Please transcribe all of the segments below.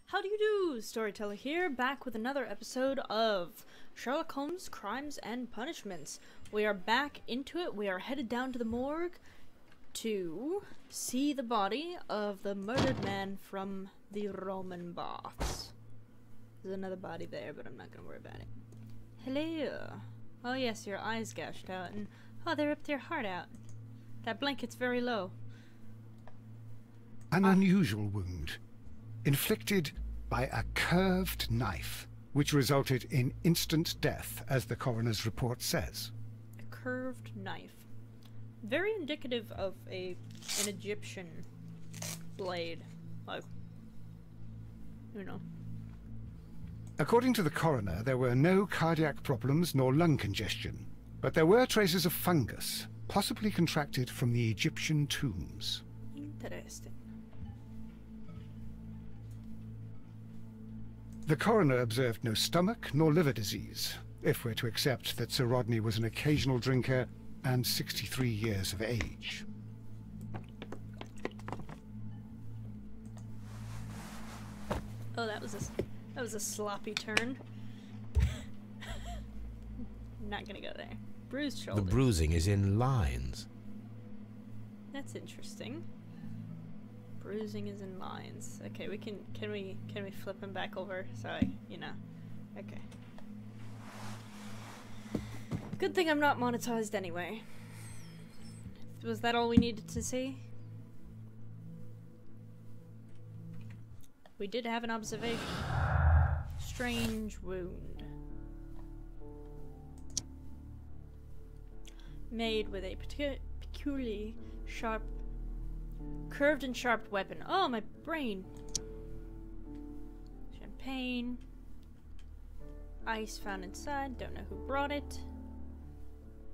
How do you do? Storyteller here, back with another episode of Sherlock Holmes Crimes and Punishments. We are back into it. We are headed down to the morgue to see the body of the murdered man from the Roman baths. There's another body there, but I'm not going to worry about it. Hello. Oh yes, your eyes gashed out, and oh, they ripped your heart out. That blanket's very low. An unusual wound, inflicted by a curved knife, which resulted in instant death, as the coroner's report says. A curved knife. Very indicative of an Egyptian blade. Like, you know. According to the coroner, there were no cardiac problems nor lung congestion, but there were traces of fungus, possibly contracted from the Egyptian tombs. Interesting. The coroner observed no stomach nor liver disease, if we're to accept that Sir Rodney was an occasional drinker and 63 years of age. Oh, that was a sloppy turn. Not gonna go there. Bruised shoulder. The bruising is in lines. That's interesting. Bruising is in lines. Okay, can we flip him back over? Sorry, Okay. Good thing I'm not monetized anyway. Was that all we needed to see? We did have an observation. Strange wound. Made with a peculiarly sharp, curved and sharp weapon. Oh, my brain. Champagne. Ice found inside. Don't know who brought it.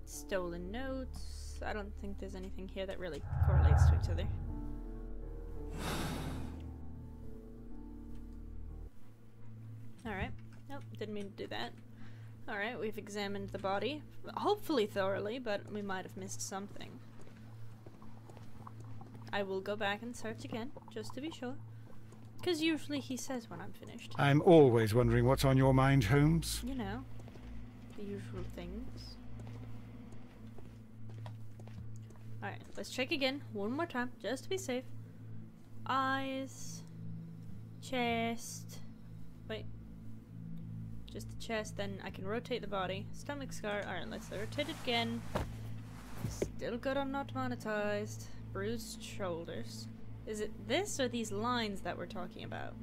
Stolen notes. I don't think there's anything here that really correlates to each other. Alright. Nope, didn't mean to do that. Alright, we've examined the body. Hopefully thoroughly, but we might have missed something. I will go back and search again, just to be sure. Because usually he says when I'm finished. I'm always wondering what's on your mind, Holmes. You know, the usual things. Alright, let's check again, one more time, just to be safe. Eyes. Chest. Wait. Just the chest, then I can rotate the body. Stomach scar. Alright, let's rotate it again. Still good I'm not monetized. Bruised shoulders. Is it this or these lines that we're talking about?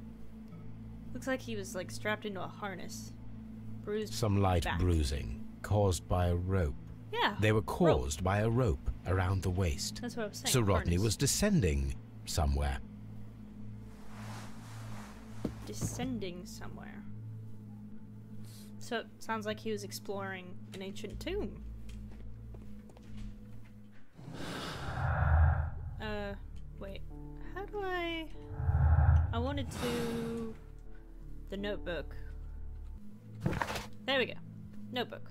Looks like he was like strapped into a harness. Bruised. Some light back. bruising caused by a rope. Yeah. They were caused by a rope around the waist. That's what I was saying. Sir Rodney harness. was descending somewhere. Descending somewhere. So it sounds like he was exploring an ancient tomb. Wait. How do I wanted to... The notebook. There we go. Notebook.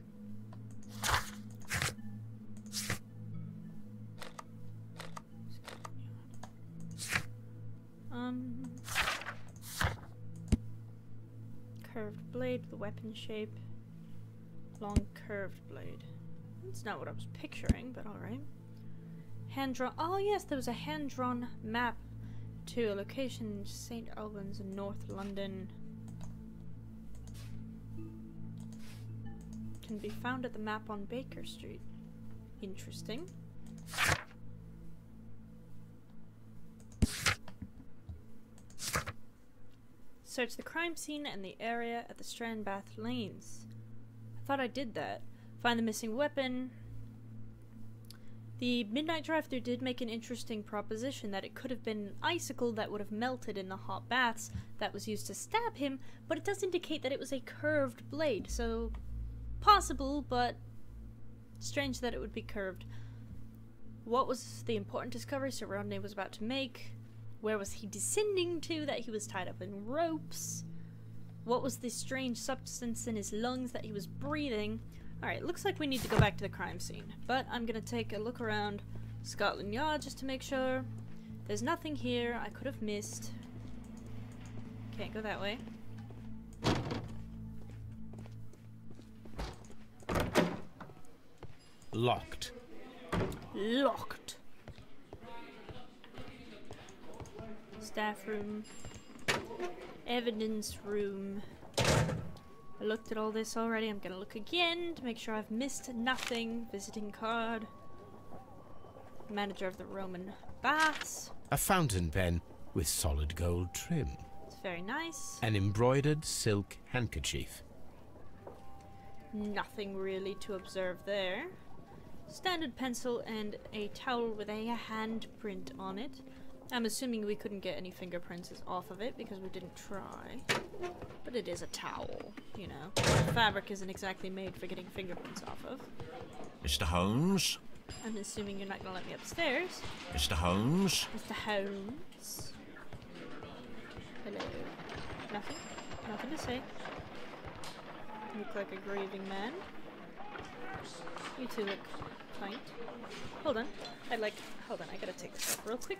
Curved blade, the weapon shape. Long curved blade. That's not what I was picturing, but alright. Hand-drawn. Oh yes, there was a hand-drawn map to a location in St. Albans in North London. Can be found at the map on Baker Street. Interesting. Search the crime scene and the area at the Strand Bath Lanes. I thought I did that. Find the missing weapon. The midnight drive-thru did make an interesting proposition that it could have been an icicle that would have melted in the hot baths that was used to stab him, but it does indicate that it was a curved blade, so possible, but strange that it would be curved. What was the important discovery Sir Rodney was about to make? Where was he descending to that he was tied up in ropes? What was this strange substance in his lungs that he was breathing? Alright, looks like we need to go back to the crime scene. But I'm gonna take a look around Scotland Yard just to make sure. There's nothing here I could have missed. Can't go that way. Locked. Locked. Staff room. Evidence room. I looked at all this already. I'm gonna look again to make sure I've missed nothing. Visiting card. Manager of the Roman baths. A fountain pen with solid gold trim. It's very nice. An embroidered silk handkerchief. Nothing really to observe there. Standard pencil and a towel with a handprint on it. I'm assuming we couldn't get any fingerprints off of it because we didn't try. But it is a towel, you know. The fabric isn't exactly made for getting fingerprints off of. Mr. Holmes? I'm assuming you're not gonna let me upstairs. Mr. Holmes? Mr. Holmes. Hello. Nothing? Nothing to say. You look like a grieving man. You two look quaint. Hold on. Hold on, I gotta take this off real quick.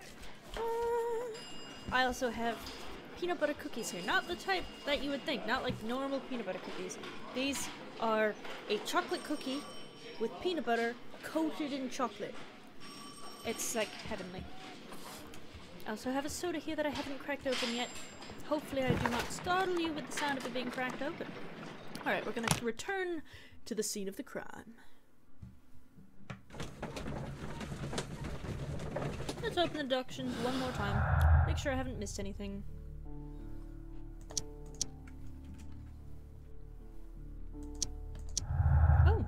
I also have peanut butter cookies here. Not the type that you would think. Not like normal peanut butter cookies. These are a chocolate cookie with peanut butter coated in chocolate. It's like heavenly. I also have a soda here that I haven't cracked open yet. Hopefully I do not startle you with the sound of it being cracked open. Alright, we're gonna return to the scene of the crime. Let's open the deductions one more time. Make sure I haven't missed anything. Oh.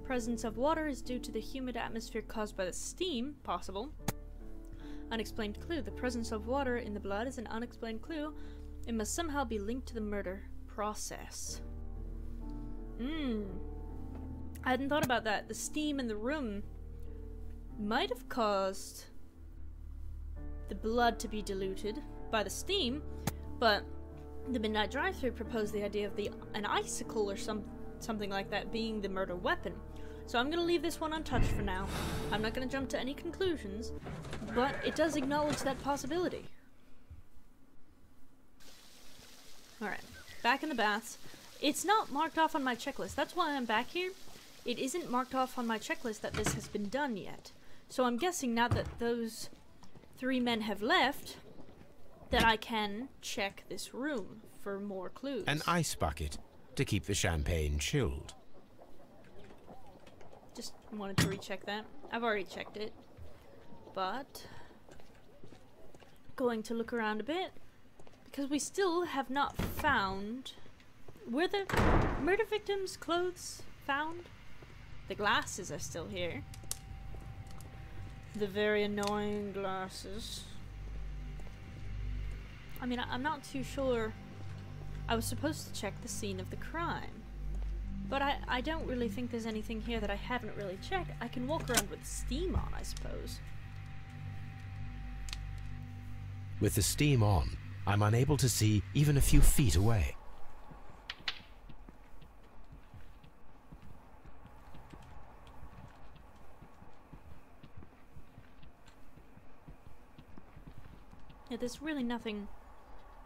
Presence of water is due to the humid atmosphere caused by the steam, possible. Unexplained clue. The presence of water in the blood is an unexplained clue. It must somehow be linked to the murder process. I hadn't thought about that. The steam in the room might have caused the blood to be diluted by the steam, but the Midnight Drive-Thru proposed the idea of an icicle or something like that being the murder weapon. So I'm gonna leave this one untouched for now. I'm not gonna jump to any conclusions, but it does acknowledge that possibility. Alright, back in the baths. It's not marked off on my checklist. That's why I'm back here. It isn't marked off on my checklist that this has been done yet. So I'm guessing now that those 3 men have left, that I can check this room for more clues. An ice bucket to keep the champagne chilled. Just wanted to recheck that. I've already checked it. But going to look around a bit because we still have not found. Were the murder victims' clothes found? The glasses are still here. The very annoying glasses. I mean, I'm not too sure. I was supposed to check the scene of the crime. But I don't really think there's anything here that I haven't really checked. I can walk around with steam on, I suppose. With the steam on, I'm unable to see even a few feet away. Yeah, there's really nothing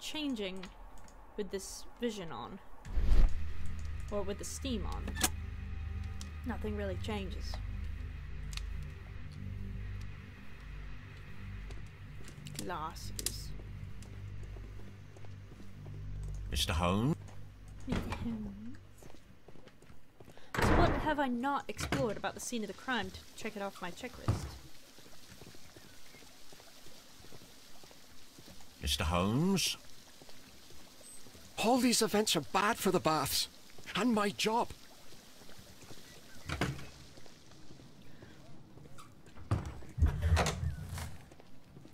changing with this vision on. Or with the steam on. Nothing really changes. Glasses. Mr. Holmes? So what have I not explored about the scene of the crime to check it off my checklist? Mr. Holmes? All these events are bad for the baths. And my job.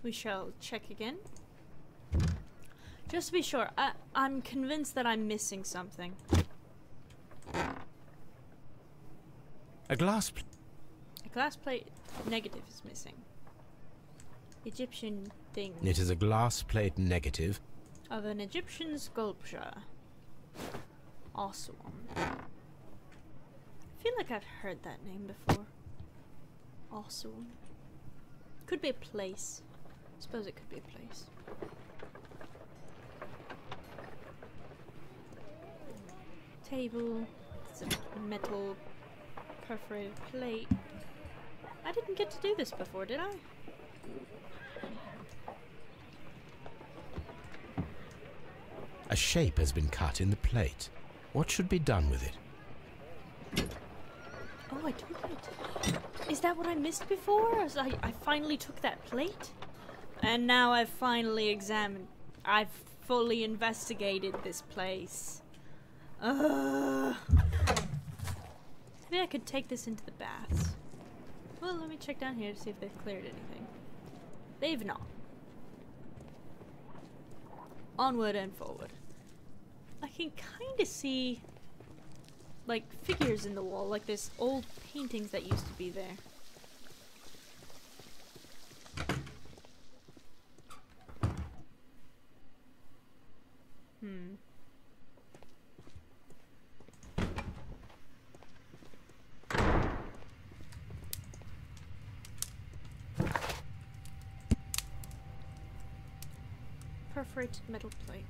We shall check again. Just to be sure, I'm convinced that I'm missing something. A glass plate negative is missing. Egyptian thing. It is a glass plate negative Of an Egyptian sculpture. Awesome. I feel like I've heard that name before. Awesome. Could be a place. Suppose it could be a place. Table. It's a metal perforated plate. I didn't get to do this before, did I? A shape has been cut in the plate. What should be done with it? Oh, I took it. Is that what I missed before? I finally took that plate? And now I've finally examined... I've fully investigated this place. Maybe I could take this into the baths. Well, let me check down here to see if they've cleared anything. They've not. Onward and forward. I can kind of see, like, figures in the wall, like there's old paintings that used to be there. Perforated metal plate.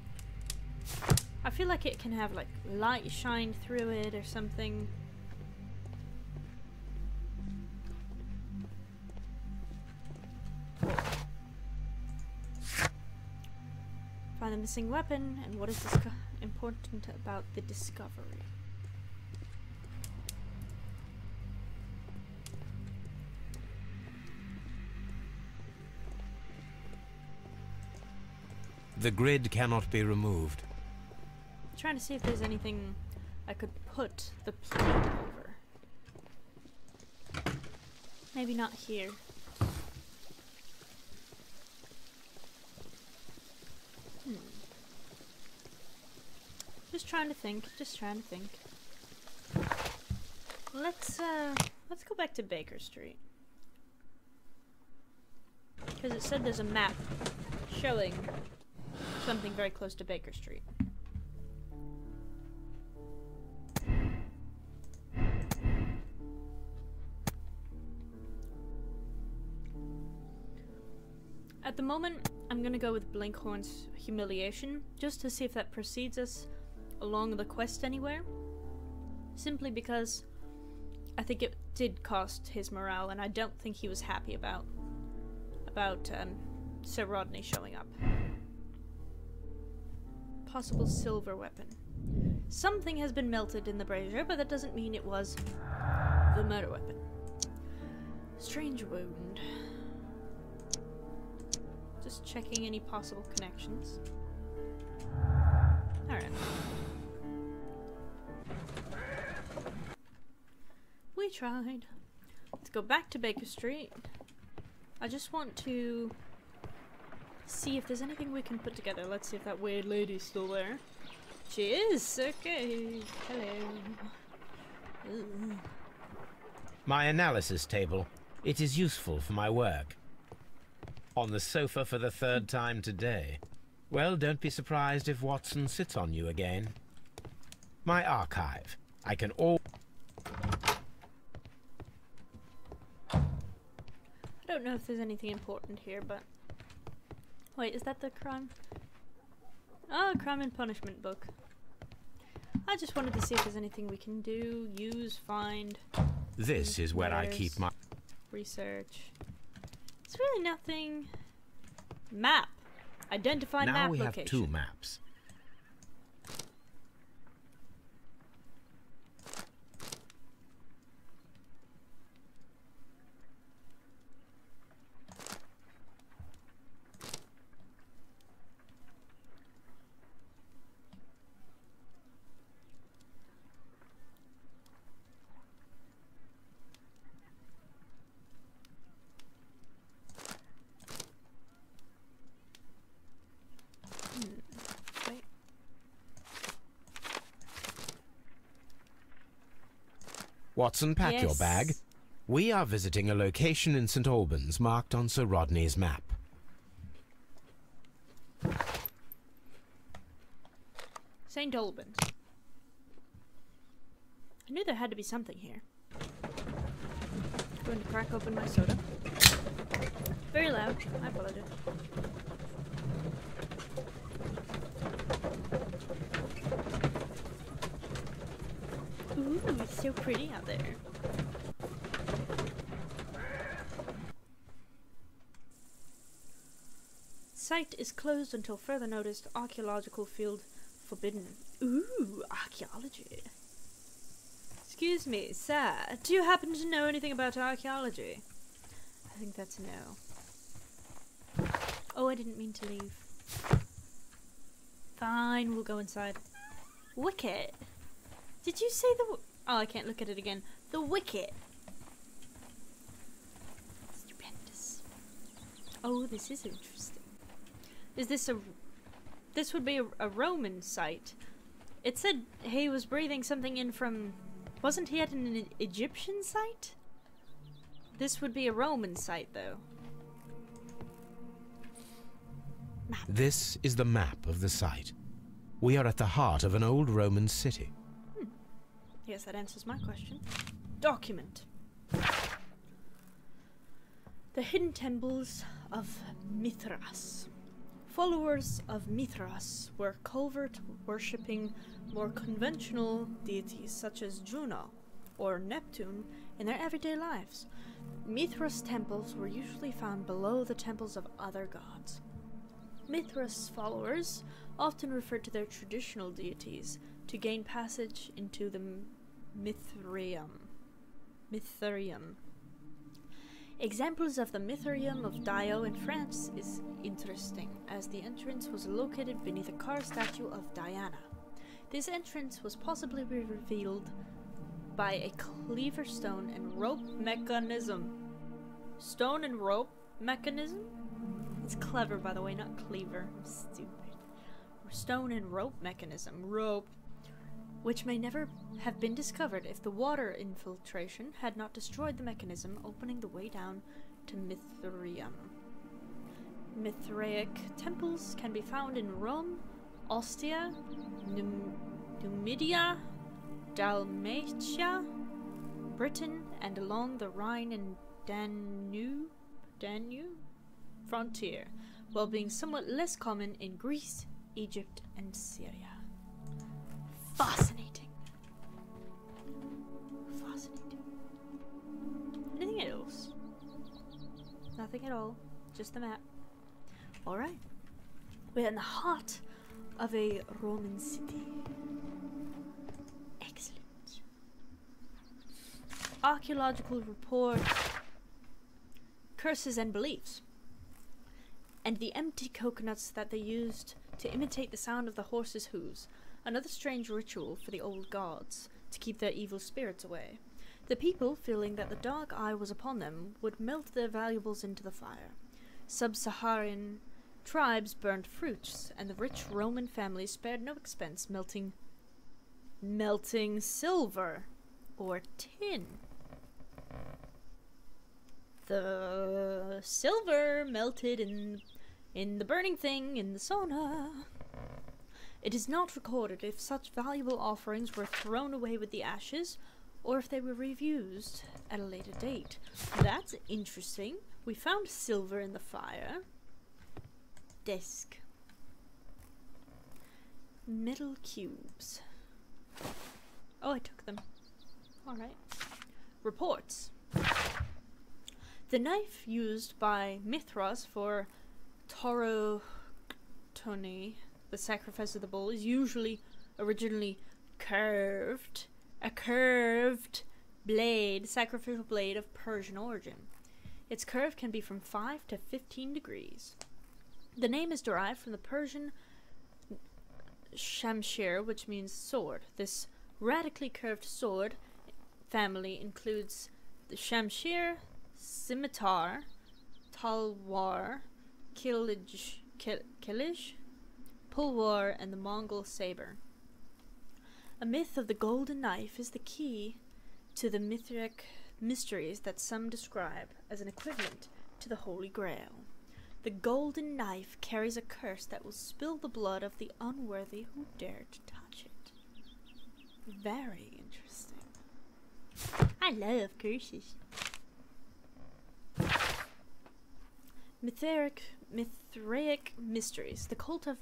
I feel like it can have like light shine through it or something. Find the missing weapon and what is important about the discovery. The grid cannot be removed. Trying to see if there's anything I could put the plate over. Maybe not here. Just trying to think. Let's go back to Baker Street. Because it said there's a map showing something very close to Baker Street. At the moment, I'm gonna go with Blinkhorn's humiliation, just to see if that precedes us along the quest anywhere. Simply because I think it did cost his morale, and I don't think he was happy about Sir Rodney showing up. Possible silver weapon. Something has been melted in the brazier, but that doesn't mean it was the murder weapon. Strange wound. Just checking any possible connections. Alright. We tried. Let's go back to Baker Street. I just want to see if there's anything we can put together. Let's see if that weird lady's still there. She is! Okay. Hello. Ooh. My analysis table. It is useful for my work. On the sofa for the third time today. Well, don't be surprised if Watson sits on you again. My archive. I can all... I don't know if there's anything important here, but... Wait, is that the crime? Oh, crime and punishment book. I just wanted to see if there's anything we can do, use, find. This is where I keep my... Research. It's really nothing. Map. Identify map Now we location. have two maps. Wait. Watson, pack your bag. We are visiting a location in St. Albans marked on Sir Rodney's map. St. Albans. I knew there had to be something here. Going to crack open my soda. Very loud. I apologize. Ooh, it's so pretty out there. Site is closed until further notice. Archaeological field forbidden. Ooh, archaeology. Excuse me, sir. Do you happen to know anything about archaeology? I think that's a no. Oh, I didn't mean to leave. Fine, we'll go inside. Wicket. Did you say the... Oh, I can't look at it again. The wicket. Stupendous. Oh, this is interesting. Is this a... This would be a Roman site. It said he was breathing something in from... Wasn't he at an Egyptian site? This would be a Roman site, though. Map. This is the map of the site. We are at the heart of an old Roman city. Yes, that answers my question. Document. The hidden temples of Mithras. Followers of Mithras were covert worshipping more conventional deities such as Juno or Neptune in their everyday lives. Mithras temples were usually found below the temples of other gods. Mithras followers often referred to their traditional deities to gain passage into the Mithraeum. Examples of the Mithraeum of Dio in France is interesting, as the entrance was located beneath a carved statue of Diana. This entrance was possibly revealed by a cleaver stone and rope mechanism. Stone and rope mechanism? It's clever, by the way, not cleaver. I'm stupid. Stone and rope mechanism. Rope. Which may never have been discovered if the water infiltration had not destroyed the mechanism, opening the way down to Mithraeum. Mithraic temples can be found in Rome, Ostia, Numidia, Dalmatia, Britain, and along the Rhine and Danube frontier, while being somewhat less common in Greece, Egypt, and Syria. Fascinating. Fascinating. Anything else? Nothing at all. Just the map. Alright. We're in the heart of a Roman city. Excellent. Archaeological report. Curses and beliefs. And the empty coconuts that they used to imitate the sound of the horses' hooves. Another strange ritual for the old gods, to keep their evil spirits away. The people, feeling that the dark eye was upon them, would melt their valuables into the fire. Sub-Saharan tribes burned fruits, and the rich Roman families spared no expense melting silver or tin. The silver melted in the burning thing in the sauna. It is not recorded if such valuable offerings were thrown away with the ashes, or if they were reused at a later date. That's interesting. We found silver in the fire. Desk. Metal cubes. Oh, I took them. Alright. Reports. The knife used by Mithras for tauroctony, the sacrifice of the bull, is usually originally curved. A curved blade, sacrificial blade of Persian origin. Its curve can be from 5 to 15 degrees. The name is derived from the Persian shamshir, which means sword. This radically curved sword family includes the shamshir, scimitar, talwar, kilish, pulwar, and the Mongol saber. A myth of the golden knife is the key to the mythic mysteries that some describe as an equivalent to the Holy Grail. The golden knife carries a curse that will spill the blood of the unworthy who dare to touch it. Very interesting. I love curses. Mithraic mysteries. The cult of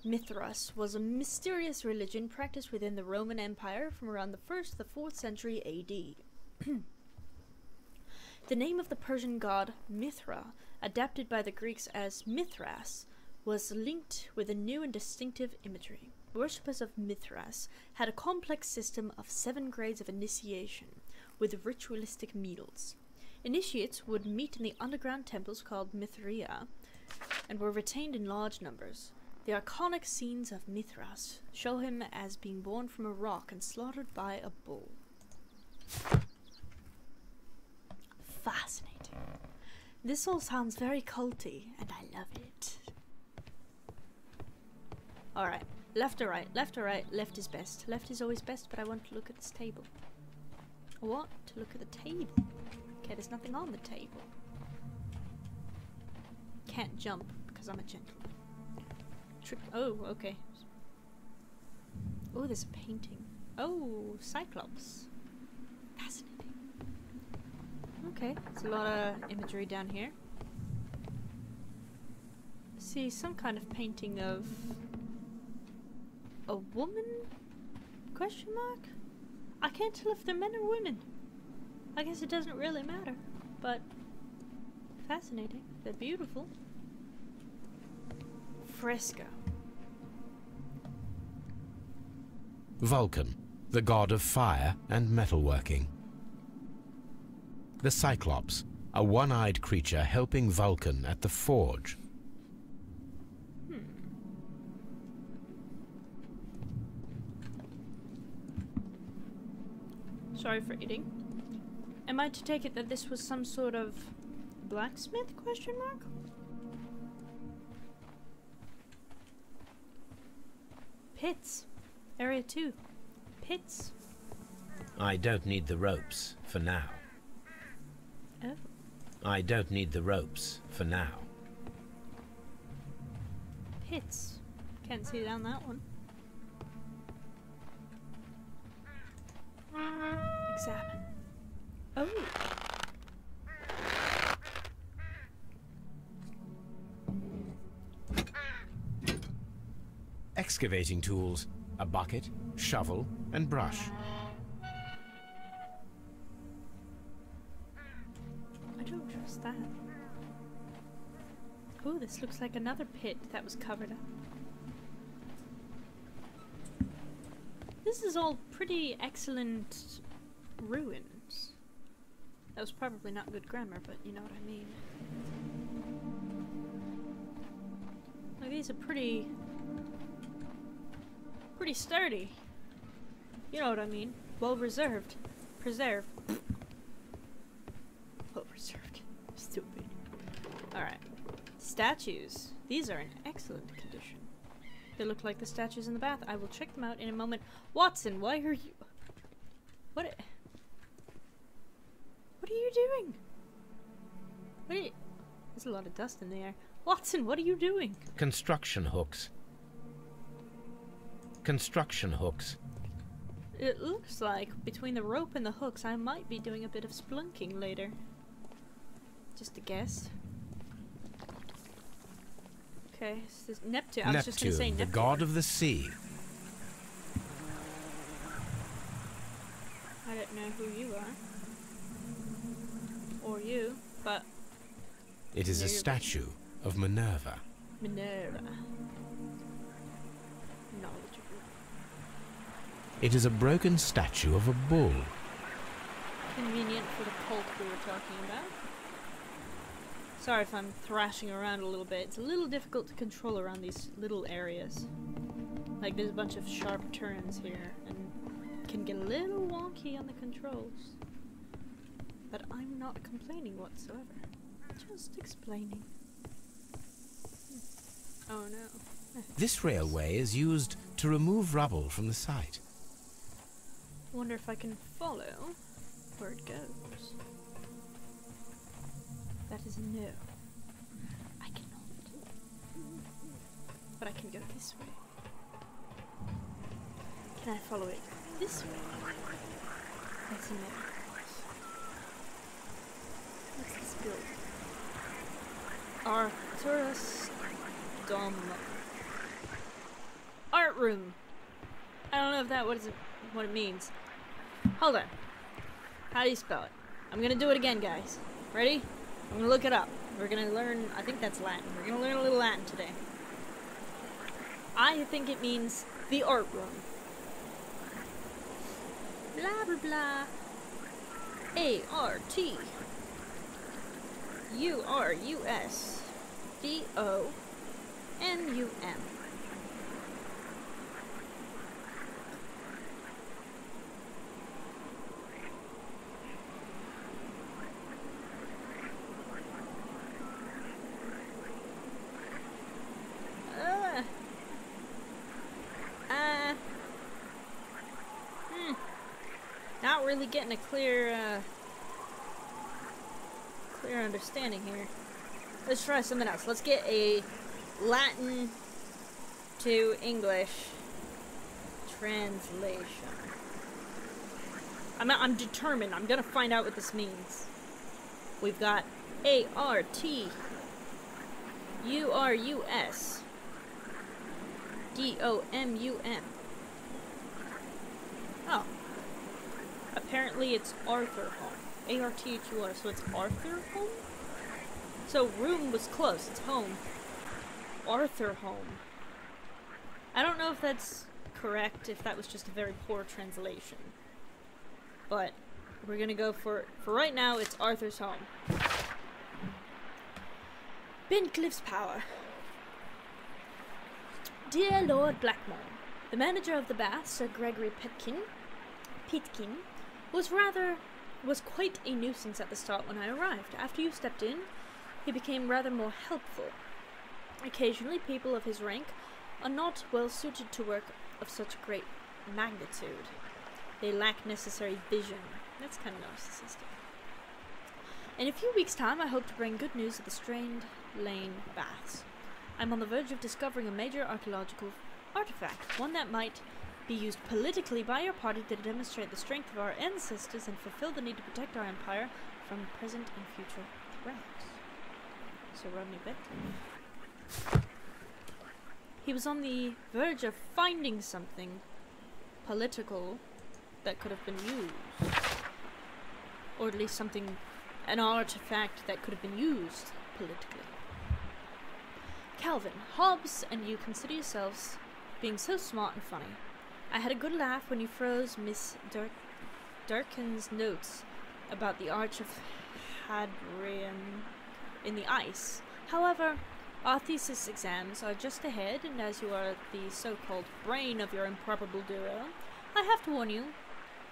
Mithras was a mysterious religion practiced within the Roman Empire from around the 1st to the 4th century AD. The name of the Persian god Mithra, adapted by the Greeks as Mithras, was linked with a new and distinctive imagery. Worshippers of Mithras had a complex system of 7 grades of initiation, with ritualistic meals. Initiates would meet in the underground temples called Mithraea, and were retained in large numbers. The iconic scenes of Mithras show him as being born from a rock and slaughtered by a bull. Fascinating. This all sounds very culty, and I love it. Alright, left or right, left or right, left is best. Left is always best, but I want to look at this table. I want to look at the table. Okay, there's nothing on the table. Can't jump because I'm a gentleman. Oh, okay. Oh, there's a painting. Oh, Cyclops. Fascinating. Okay, there's a lot of imagery down here. See, some kind of painting of a woman? Question mark? I can't tell if they're men or women. I guess it doesn't really matter, but fascinating. They're beautiful. Fresco. Vulcan, the god of fire and metalworking. The Cyclops, a one-eyed creature helping Vulcan at the forge. Sorry for eating. Am I to take it that this was some sort of blacksmith, question mark? Pits. Area 2. Pits. I don't need the ropes for now. Oh. I don't need the ropes for now. Pits. Can't see down that one. Examine. Oh. Excavating tools, a bucket, shovel, and brush. I don't trust that. Oh, this looks like another pit that was covered up. This is all pretty excellent ruins. That was probably not good grammar, but you know what I mean. Like, these are pretty sturdy. You know what I mean. Well reserved. Preserved. Well reserved. Stupid. Alright. Statues. These are in excellent condition. They look like the statues in the bath. I will check them out in a moment. Watson, why are you... What are you doing? There's a lot of dust in the air. Watson, what are you doing? Construction hooks. Construction hooks. It looks like between the rope and the hooks I might be doing a bit of splunking later. Just a guess. Okay, this is Neptune. I was just gonna say Neptune, the god of the sea. I don't know who you are. Or you, but... It is a statue of Minerva. Minerva. Knowledgeable. It is a broken statue of a bull. Convenient for the cult we were talking about. Sorry if I'm thrashing around a little bit. It's a little difficult to control around these little areas. Like, there's a bunch of sharp turns here, and it can get a little wonky on the controls. But I'm not complaining whatsoever. Just explaining. Oh no. This railway is used to remove rubble from the site. Wonder if I can follow where it goes. That is a no. I cannot. But I can go this way. Can I follow it this way? That's a no. What's this building? Arcturus Dom. Art room. I don't know if that what it means. Hold on. How do you spell it? I'm gonna do it again, guys. Ready? I'm gonna look it up. We're gonna learn, I think that's Latin. We're gonna learn a little Latin today. I think it means the art room. Blah blah blah. ARTURUSDONUM. Not really getting a clear understanding here. Let's try something else. Let's get a Latin to English translation. I'm determined. I'm gonna find out what this means. We've got ARTURUSDOMUM. Oh. Apparently it's Arthur Home. ARTHUR, so it's Arthur Home? So room was close, it's home. Arthur Home. I don't know if that's correct, if that was just a very poor translation. But we're gonna go for right now, it's Arthur's home. Bincliff's Power. Dear Lord Blackmore, the manager of the bath, Sir Gregory Pitkin, was quite a nuisance at the start when I arrived. After you stepped in, he became rather more helpful. Occasionally, people of his rank are not well suited to work of such great magnitude. They lack necessary vision. That's kind of narcissistic. In a few weeks' time, I hope to bring good news of the Strained Lane Baths. I'm on the verge of discovering a major archaeological artifact, one that might be used politically by your party to demonstrate the strength of our ancestors and fulfill the need to protect our empire from present and future threats. So Rodney Benton. He was on the verge of finding something political that could have been used. Or at least something, an artifact that could have been used politically. Calvin, Hobbes and you consider yourselves being so smart and funny. I had a good laugh when you froze Miss Durkin's notes about the Arch of Hadrian in the ice. However, our thesis exams are just ahead, and as you are the so-called brain of your improbable duo, I have to warn you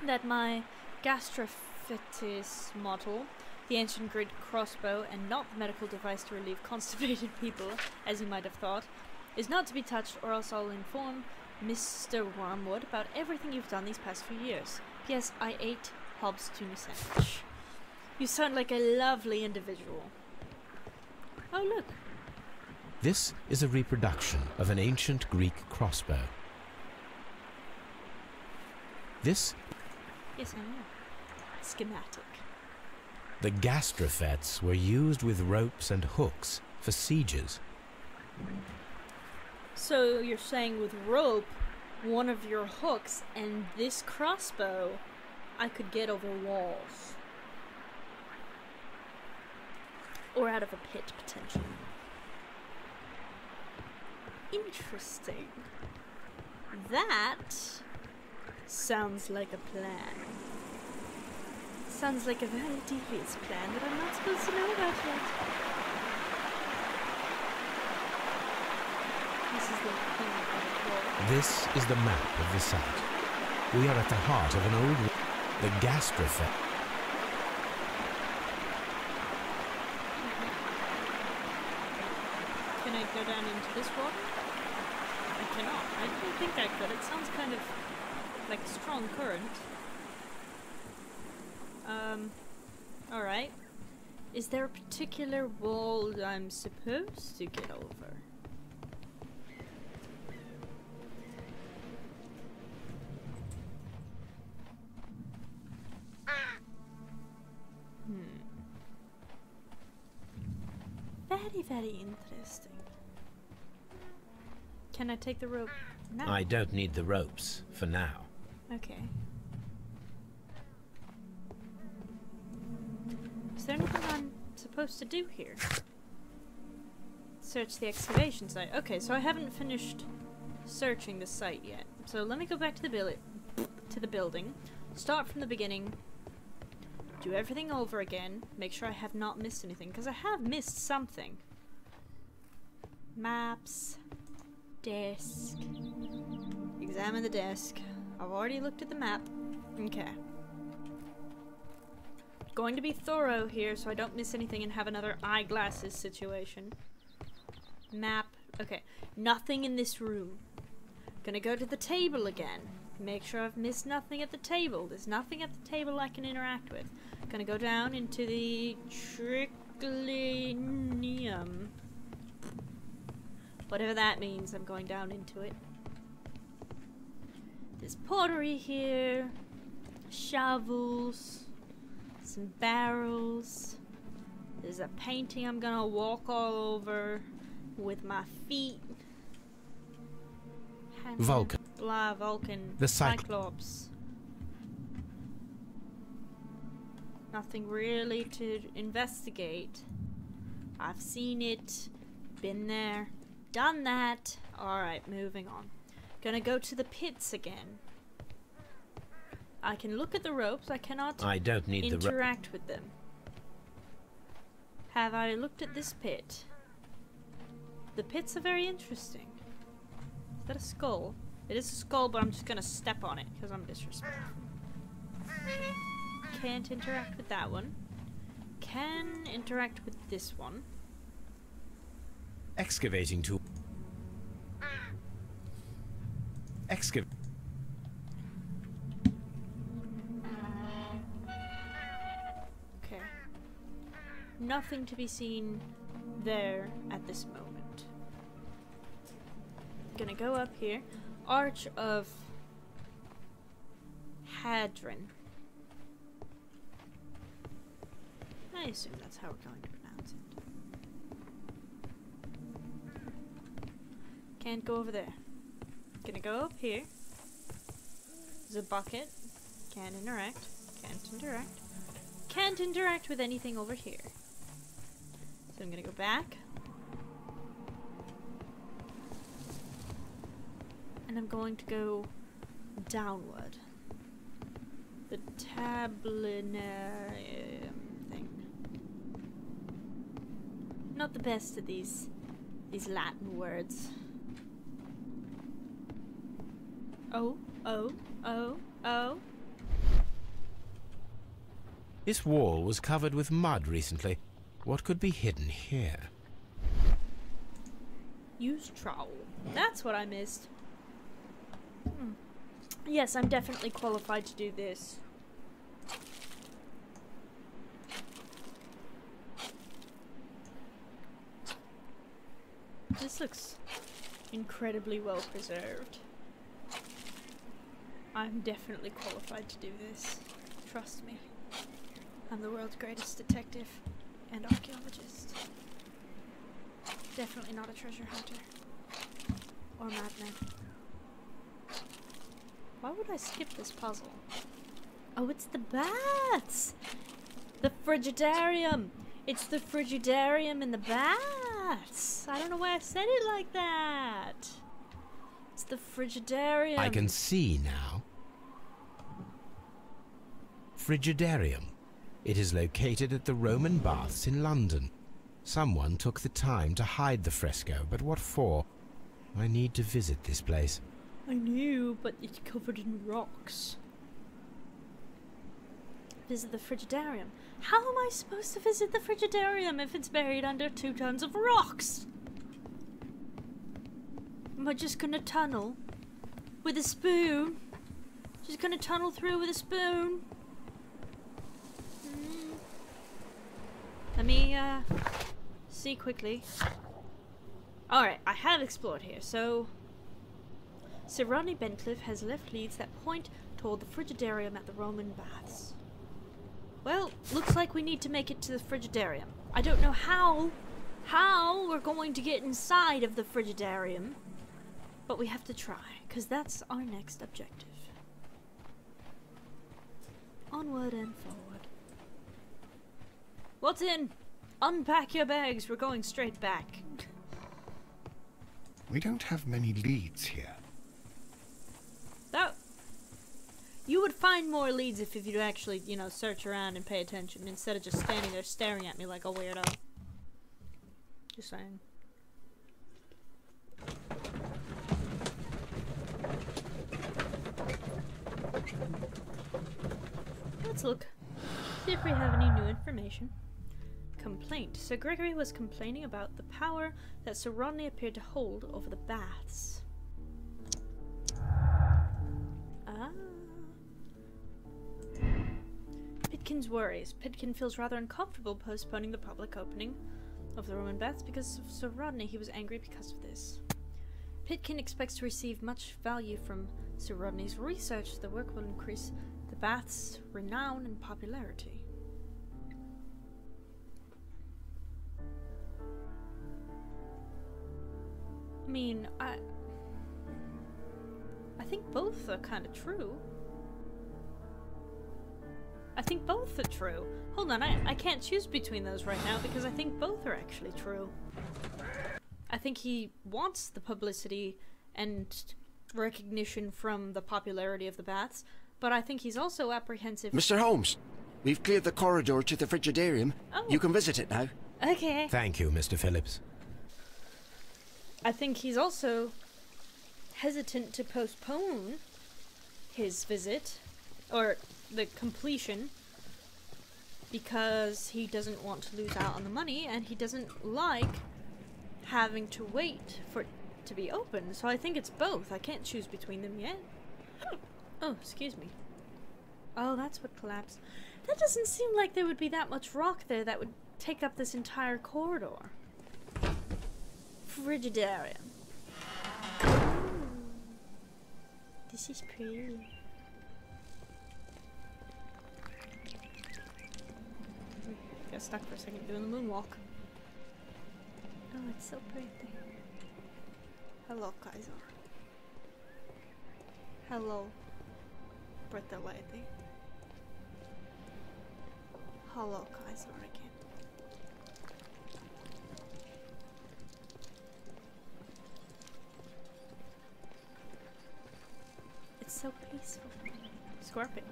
that my gastrophytis model, the ancient Greek crossbow, and not the medical device to relieve constipated people, as you might have thought, is not to be touched, or else I'll inform Mr. Wormwood about everything you've done these past few years. P.S. I ate Hobbs' tuna sandwich. You sound like a lovely individual. Oh, look. This is a reproduction of an ancient Greek crossbow. This? Yes, I know. Schematic. The gastrophetes were used with ropes and hooks for sieges. So you're saying with rope, one of your hooks, and this crossbow, I could get over walls. Or out of a pit, potentially. Interesting. That sounds like a plan. Sounds like a very devious plan that I'm not supposed to know about yet. This is the map of the site. We are at the heart of an old... the gastrophet. Can I go down into this water? I cannot. I don't think I could. It sounds kind of like a strong current. Alright. Is there a particular wall I'm supposed to get over? Very, very Very interesting. Can I take the rope now? I don't need the ropes for now. Okay. Is there anything I'm supposed to do here? Search the excavation site. Okay, so I haven't finished searching the site yet. So let me go back to the building. Start from the beginning. Do everything over again. Make sure I have not missed anything, because I have missed something. Maps. Desk. Examine the desk. I've already looked at the map. Okay. Going to be thorough here so I don't miss anything and have another eyeglasses situation. Map. Okay. Nothing in this room. Gonna go to the table again. Make sure I've missed nothing at the table. There's nothing at the table I can interact with. Gonna go down into the triclinium. Whatever that means, I'm going down into it. There's pottery here. Shovels. Some barrels. There's a painting I'm gonna walk all over with my feet. Vulcan. Blah, Vulcan. The Cyclops. Nothing really to investigate. I've seen it. Been there. Done that. Alright, moving on. Gonna go to the pits again. I can look at the ropes. I cannot I don't need the interact with them. Have I looked at this pit? The pits are very interesting. Is that a skull? It is a skull, but I'm just gonna step on it because I'm disrespectful. Can't interact with that one. Can interact with this one. excavating tool. Excavate. Okay. Nothing to be seen there at this moment. Gonna go up here. Arch of Hadron. I assume that's how we're going to pronounce it. Can't go over there. Gonna go up here. There's a bucket. Can't interact. Can't interact. Can't interact with anything over here. So I'm gonna go back. And I'm going to go downward. The tablinarium thing. Not the best of these Latin words. Oh. This wall was covered with mud recently. What could be hidden here? Use trowel. That's what I missed. Yes, I'm definitely qualified to do this. This looks incredibly well preserved. I'm definitely qualified to do this. Trust me. I'm the world's greatest detective and archaeologist. Definitely not a treasure hunter. Or madman. Why would I skip this puzzle? Oh, it's the bats! The Frigidarium! It's the Frigidarium and the bats! I don't know why I said it like that! It's the Frigidarium. I can see now. Frigidarium. It is located at the Roman Baths in London. Someone took the time to hide the fresco, but what for? I need to visit this place. I knew, but it's covered in rocks. Visit the Frigidarium. How am I supposed to visit the Frigidarium if it's buried under 2 tons of rocks? Am I just gonna tunnel with a spoon? Just gonna tunnel through with a spoon? Let me see quickly. Alright, I have explored here, so Sir Rodney Bencliffe has left leads that point toward the Frigidarium at the Roman Baths. Well, looks like we need to make it to the Frigidarium. I don't know how how we're going to get inside of the Frigidarium, but we have to try, because that's our next objective. Onward and forward. What's in? Unpack your bags, we're going straight back. We don't have many leads here. That... You would find more leads if you'd actually, you know, search around and pay attention, instead of just standing there staring at me like a weirdo. Just saying. Let's look. See if we have any new information. Complaint. Sir Gregory was complaining about the power that Sir Rodney appeared to hold over the baths. Ah. Pitkin's worries. Pitkin feels rather uncomfortable postponing the public opening of the Roman baths because of Sir Rodney. He was angry because of this. Pitkin expects to receive much value from Sir Rodney's research. The work will increase the baths' renown and popularity. I mean, I think both are kind of true. I think both are true. Hold on, I can't choose between those right now because I think both are actually true. I think he wants the publicity and recognition from the popularity of the baths, but I think he's also apprehensive. Mr. Holmes, we've cleared the corridor to the Frigidarium. Oh. You can visit it now. Okay. Thank you, Mr. Phillips. I think he's also hesitant to postpone his visit, or the completion, because he doesn't want to lose out on the money, and he doesn't like having to wait for it to be open. So I think it's both. I can't choose between them yet. Oh, excuse me. Oh, that's what collapsed. That doesn't seem like there would be that much rock there that would take up this entire corridor. Frigidarium. Ooh. This is pretty. Got stuck for a second doing the moonwalk. Oh, it's so pretty. Hello, Kaiser. Hello, pretty lady. Hello, Kaiser again. It's so peaceful. Scorpion.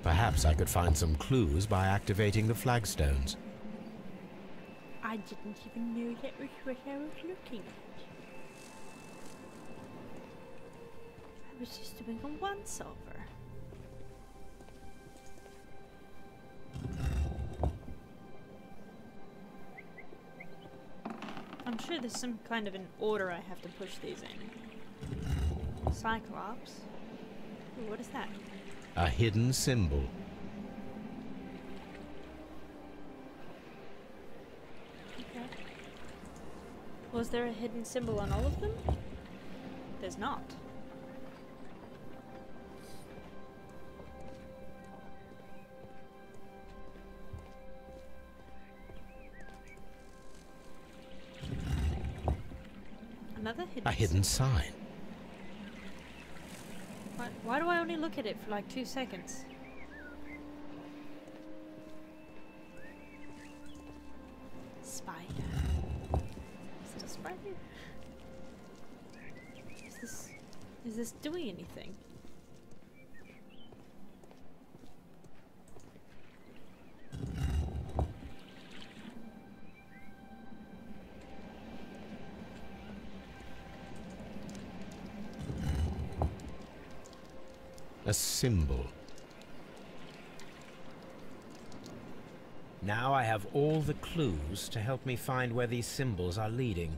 Perhaps I could find some clues by activating the flagstones. I didn't even know that was what I was looking at. I was just doing a once-over. I'm sure there's some kind of an order I have to push these in. Cyclops. Ooh, what is that? A hidden symbol. Okay. Was there a hidden symbol on all of them? There's not. Another hidden A hidden sign. Why do I only look at it for like 2 seconds? Spider. Is it a spider? Is this doing anything? A symbol. Now I have all the clues to help me find where these symbols are leading.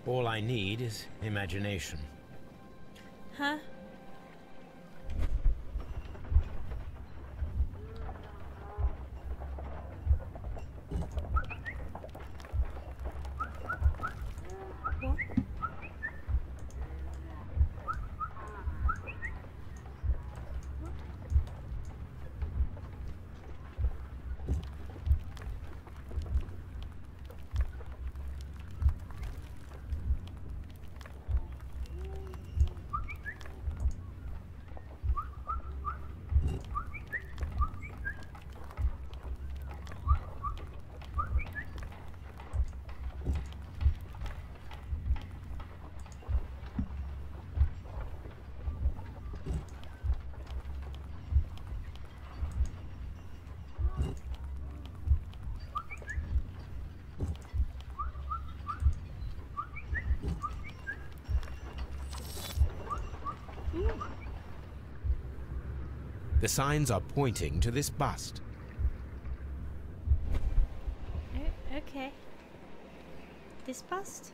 All I need is imagination. Huh? What? The signs are pointing to this bust. Okay. This bust?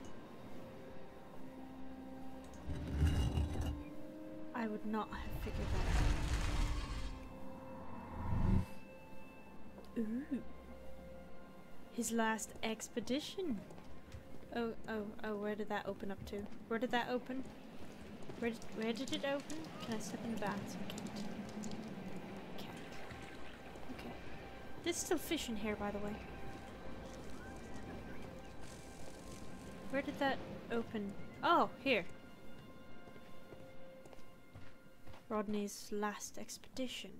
I would not have figured that out. Ooh. His last expedition. Oh, where did that open up to? Where did that open? Where did it open? Can I step in the baths? I can't. Can't. Okay. There's still fish in here, by the way. Where did that open? Oh, here. Rodney's last expedition.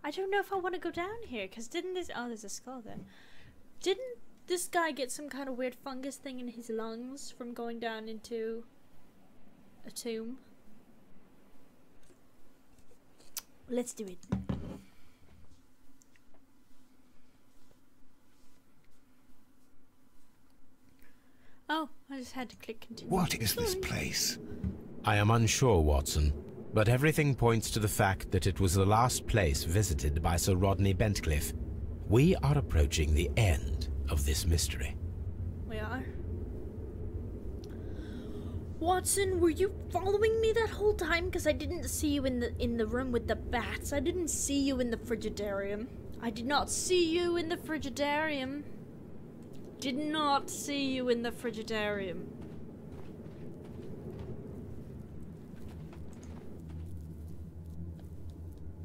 I don't know if I want to go down here, because didn't this... Oh, there's a skull there. Didn't this guy get some kind of weird fungus thing in his lungs from going down into a tomb? Let's do it. Oh, I just had to click continue. What is this place? I am unsure, Watson, but everything points to the fact that it was the last place visited by Sir Rodney Bentcliffe. We are approaching the end of this mystery. We are. Watson, were you following me that whole time? Because I didn't see you in the room with the bats. I didn't see you in the Frigidarium. I did not see you in the Frigidarium. Did not see you in the Frigidarium.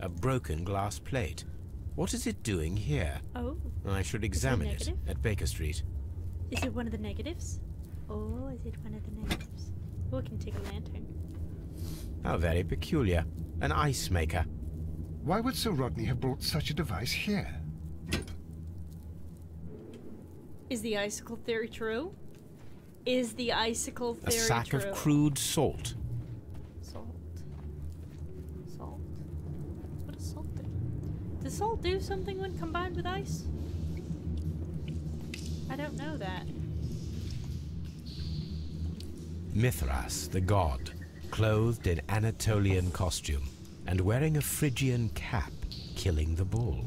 A broken glass plate. What is it doing here? Oh. I should examine it negative? at Baker Street. Is it one of the negatives? Oh, is it one of the negatives? Oh, I can take a lantern. How very peculiar. An ice maker. Why would Sir Rodney have brought such a device here? Is the icicle theory true? Is the icicle theory A sack true? of crude salt. Salt. Salt. What does salt do? Does salt do something when combined with ice? I don't know that. Mithras, the god, clothed in Anatolian costume and wearing a Phrygian cap, killing the bull.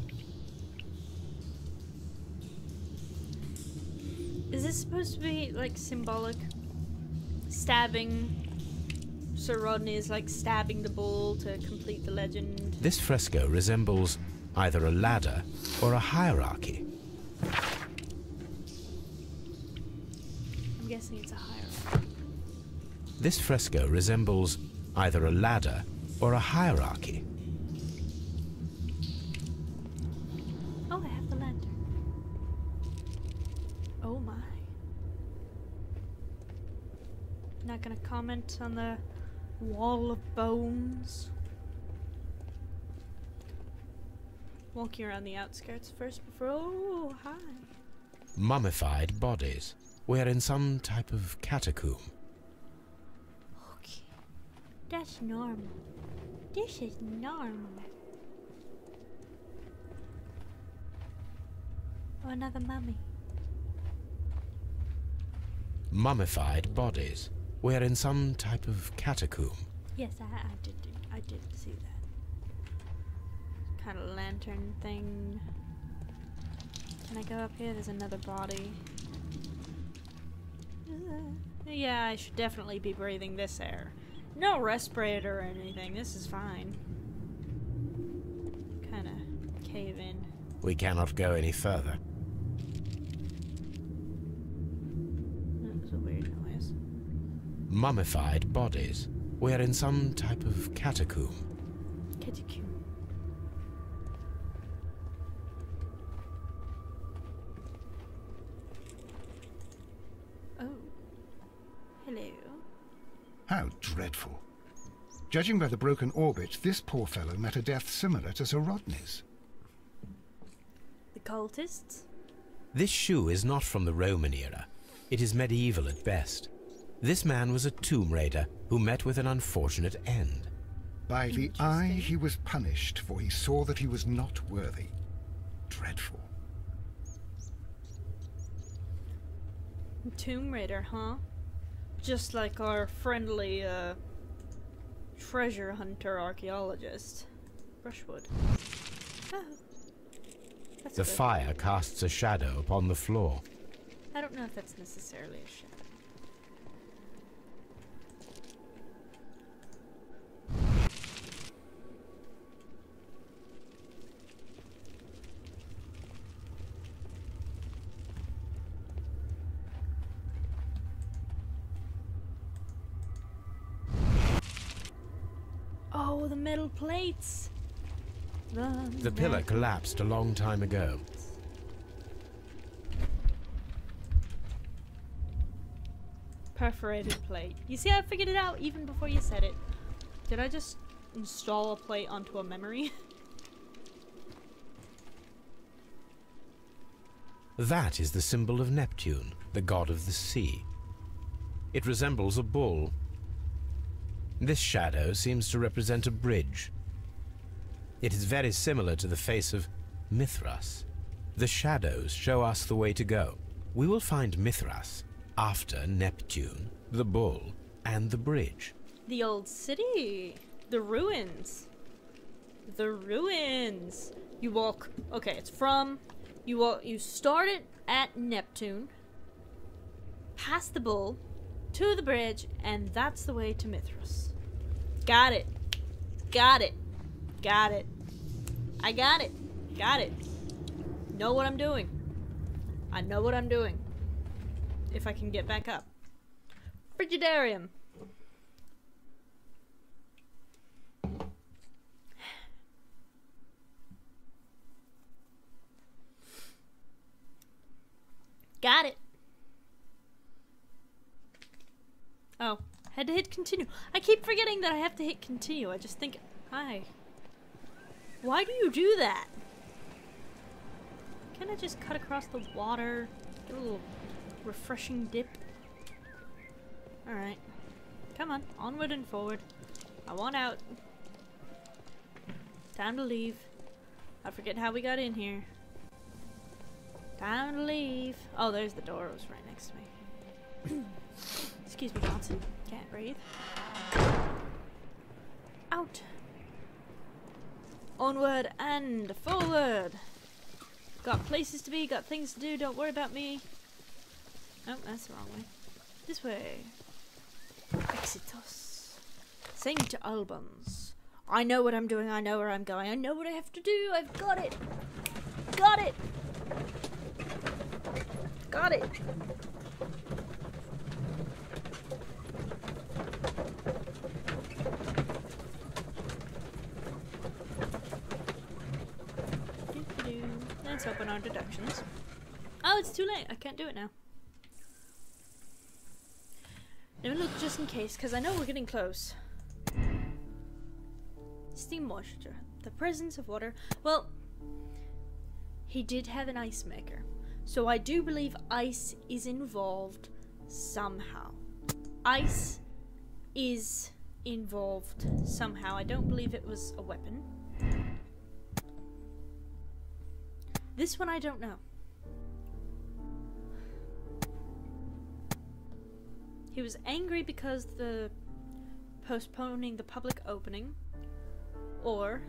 Is this supposed to be, like, symbolic? Stabbing... Sir Rodney is, like, stabbing the bull to complete the legend. This fresco resembles either a ladder or a hierarchy. I'm guessing it's a hierarchy. This fresco resembles either a ladder or a hierarchy. Oh, I have the lantern. Oh my. Not gonna comment on the wall of bones. Walking around the outskirts first before... Oh, hi. Mummified bodies. We're in some type of catacomb. Okay. That's normal. This is normal. Oh, another mummy. Mummified bodies. We're in some type of catacomb. Yes, I did see that. Kind of lantern thing. Can I go up here? There's another body. Yeah, I should definitely be breathing this air. No respirator or anything. This is fine. Kind of cave in. We cannot go any further. That was a weird noise. Mummified bodies. We're in some type of catacomb. Catacomb. Oh. Hello. How dreadful. Judging by the broken orbit, this poor fellow met a death similar to Sir Rodney's. The cultists? This shoe is not from the Roman era. It is medieval at best. This man was a tomb raider who met with an unfortunate end. By the eye he was punished, for he saw that he was not worthy. Dreadful. Tomb Raider, huh? Just like our friendly, treasure hunter archaeologist. brushwood. Oh. That's The good. fire casts a shadow upon the floor. I don't know if that's necessarily a shadow. Oh, the metal plates! The pillar collapsed a long time ago. Perforated plate. You see, I figured it out even before you said it. Did I just install a plate onto a memory? That is the symbol of Neptune, the god of the sea. It resembles a bull. This shadow seems to represent a bridge. It is very similar to the face of Mithras. The shadows show us the way to go. We will find Mithras after Neptune, the bull, and the bridge. The old city. The ruins. The ruins. You walk. Okay, it's from. You walk. You start it at Neptune, past the bull, to the bridge, and that's the way to Mithras. Got it. Got it. Got it. I got it. Got it. Know what I'm doing. I know what I'm doing. If I can get back up. Frigidarium. Got it. Oh, had to hit continue. I keep forgetting that I have to hit continue. I just think, hi. Why do you do that? Can't I just cut across the water? Get a little refreshing dip. Alright. Come on, onward and forward. I want out. Time to leave. I forget how we got in here. Time to leave. Oh, there's the door. It was right next to me. Excuse me, Johnson. Can't breathe. Out. Onward and forward. Got places to be, got things to do. Don't worry about me. Oh, that's the wrong way. This way. Exitus. Saint Albans. I know what I'm doing. I know where I'm going. I know what I have to do. I've got it. Got it. Got it. Let's open our deductions. Oh, it's too late. I can't do it now. Let me look just in case, because I know we're getting close. Steam moisture. The presence of water. Well, he did have an ice maker. So I do believe ice is involved somehow. Ice is involved somehow. I don't believe it was a weapon. This one I don't know. He was angry because the postponing the public opening, or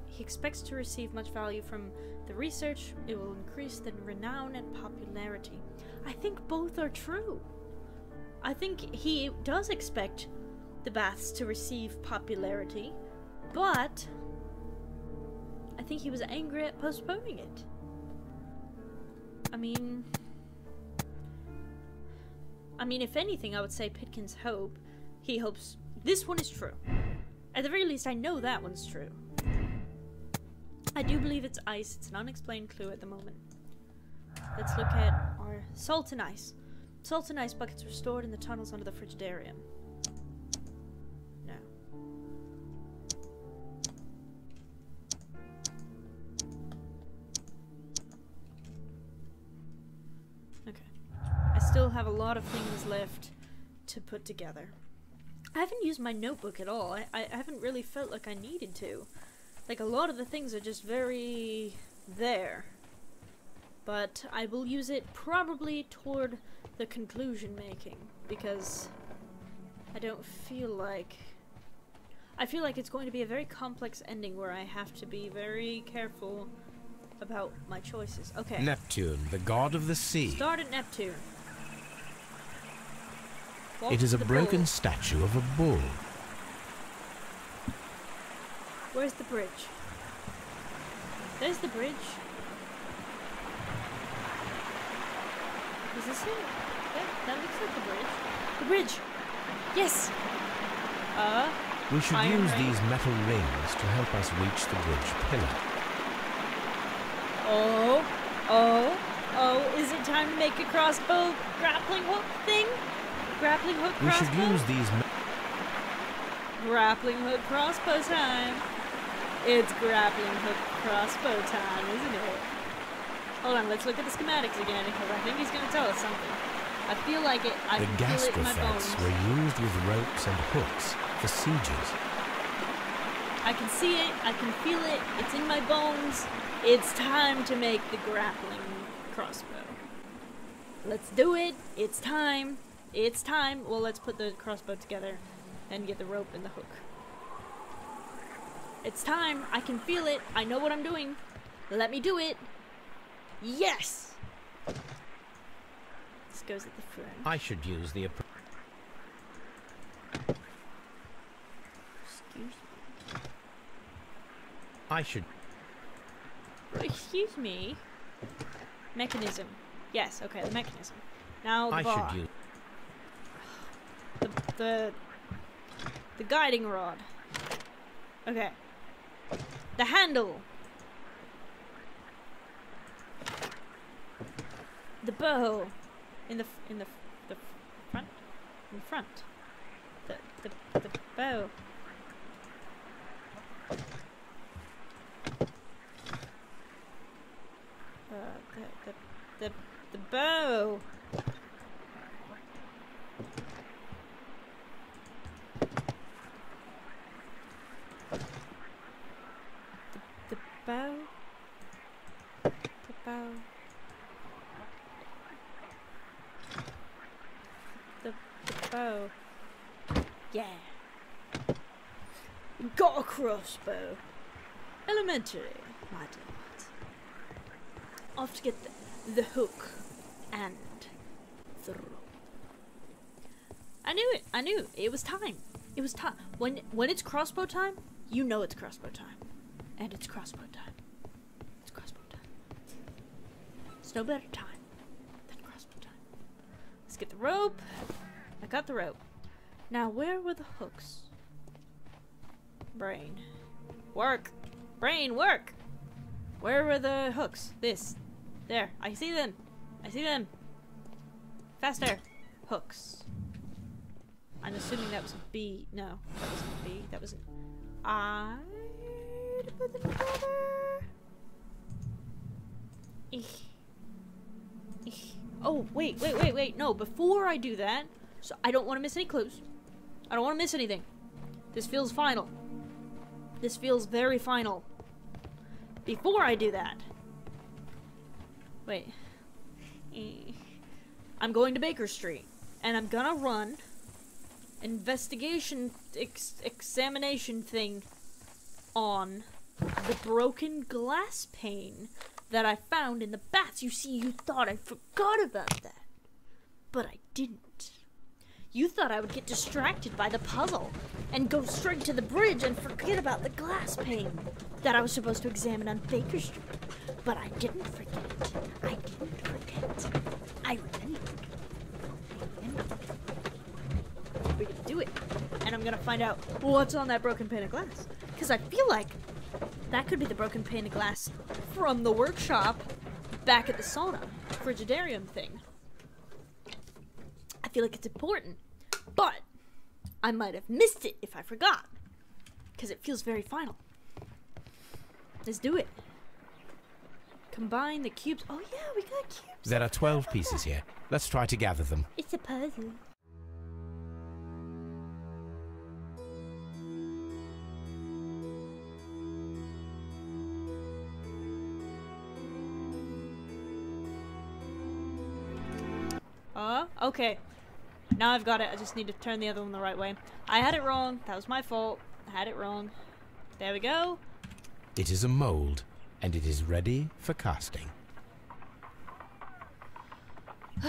he expects to receive much value from the research. It will increase the renown and popularity. I think both are true. I think he does expect the baths to receive popularity, but I think he was angry at postponing it. I mean, if anything, I would say Pitkin's hope. He hopes this one is true. At the very least, I know that one's true. I do believe it's ice. It's an unexplained clue at the moment. Let's look at our salt and ice. Salt and ice buckets were stored in the tunnels under the Frigidarium. No. Okay. I still have a lot of things left to put together. I haven't used my notebook at all. I haven't really felt like I needed to. Like, a lot of the things are just very there. But I will use it probably toward the conclusion making, because I don't feel like... I feel like it's going to be a very complex ending where I have to be very careful about my choices. Okay. Neptune, the god of the sea. Start at Neptune. Walk It is to a the broken bull. statue of a bull. Where's the bridge? There's the bridge. Is this it? That looks like the bridge. The bridge! Yes! We should Iron use ring. these metal rings to help us reach the bridge pillar. Oh, is it time to make a crossbow grappling hook thing? Grappling hook We crossbow? should use these Grappling hook crossbow time. It's grappling hook crossbow time, isn't it? Hold on, let's look at the schematics again, because I think he's going to tell us something. I feel like it. I The can feel it in my gastrofex bones. were used with ropes and hooks for sieges. I can see it. I can feel it. It's in my bones. It's time to make the grappling crossbow. Let's do it. It's time. It's time. Well, let's put the crossbow together and get the rope and the hook. It's time. I can feel it. I know what I'm doing. Let me do it. Yes! This goes at the front. I should use the Excuse me. I should Excuse me. Mechanism. Yes, okay, the mechanism. Now the I bar. should use The guiding rod. Okay. The handle. The bow. In the front. In front. The bow. The bow. The bow. The bow. The bow. Yeah. Got a crossbow. Elementary, my dear. Off to get the hook and the rope. I knew it. I knew it was time. It was time. When it's crossbow time, you know it's crossbow time, and it's crossbow time. It's crossbow time. There's no better time than crossbow time. Let's get the rope. I got the rope. Now where were the hooks? Brain, work. Brain, work. Where were the hooks? This. There. I see them. I see them. Faster. Hooks. I'm assuming that was a B. No, that wasn't a B. That was an I. To put them together. Eek. Eek. Oh, wait. No, before I do that, so I don't want to miss any clues. I don't want to miss anything. This feels final. This feels very final. Before I do that. Wait. I'm going to Baker Street. And I'm gonna run investigation examination thing on the broken glass pane that I found in the bats. You see, you thought I forgot about that. But I didn't. You thought I would get distracted by the puzzle and go straight to the bridge and forget about the glass pane that I was supposed to examine on Baker Street. But I didn't forget. I didn't forget. I remembered. We're gonna do it. And I'm gonna find out what's on that broken pane of glass. Because I feel like that could be the broken pane of glass from the workshop back at the sauna. Frigidarium thing. I feel like it's important. But I might have missed it if I forgot. Because it feels very final. Let's do it. Combine the cubes. Oh yeah, we got cubes. There are 12 pieces here. Let's try to gather them. It's a puzzle. Okay. Now I've got it. I just need to turn the other one the right way. I had it wrong. That was my fault. had it wrong. There we go. It is a mold, and it is ready for casting.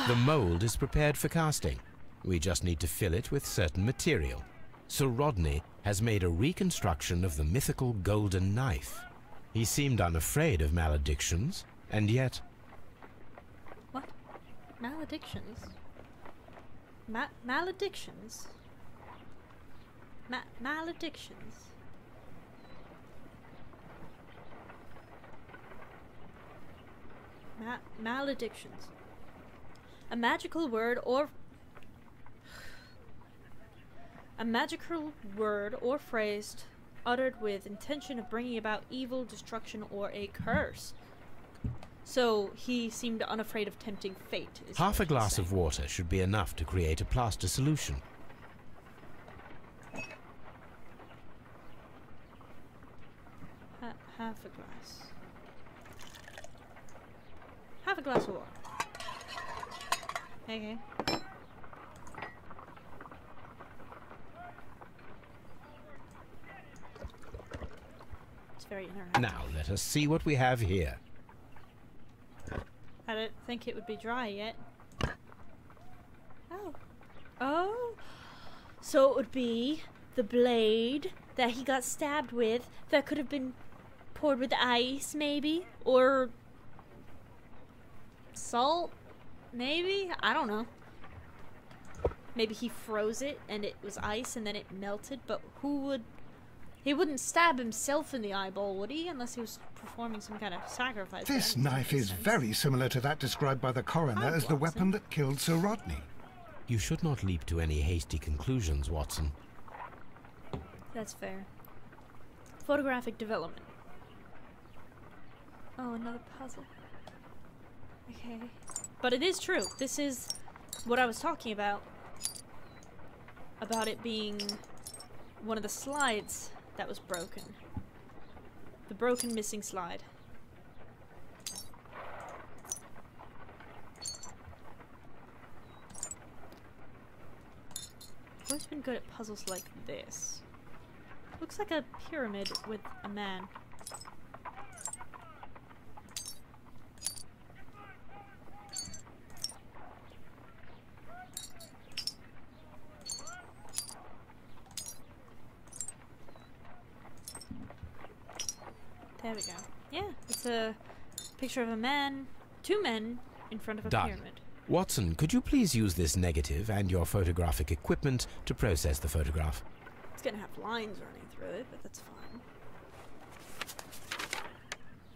The mold is prepared for casting. We just need to fill it with certain material. Sir Rodney has made a reconstruction of the mythical golden knife. He seemed unafraid of maledictions, and yet... What? Maledictions? Maledictions? Maledictions? Maledictions. A magical word or phrase uttered with intention of bringing about evil, destruction, or a curse. So he seemed unafraid of tempting fate. Half a glass of water should be enough to create a plaster solution. Half a glass. Half a glass of water. Okay. It's very interactive. Now let us see what we have here. I don't think it would be dry yet. Oh. Oh. So it would be the blade that he got stabbed with that could have been poured with ice, maybe? Or salt? Maybe? I don't know. Maybe he froze it and it was ice and then it melted, but who would... He wouldn't stab himself in the eyeball, would he? Unless he was performing some kind of sacrifice. This knife is very similar to that described by the coroner as the weapon that killed Sir Rodney. You should not leap to any hasty conclusions, Watson. That's fair. Photographic development. Oh, another puzzle. Okay. But it is true. This is what I was talking about. About it being one of the slides that was broken. The broken missing slide. I've always been good at puzzles like this. Looks like a pyramid with a man. There we go. Yeah, it's a picture of a man, two men in front of a pyramid. Watson, could you please use this negative and your photographic equipment to process the photograph? It's gonna have lines running through it, but that's fine.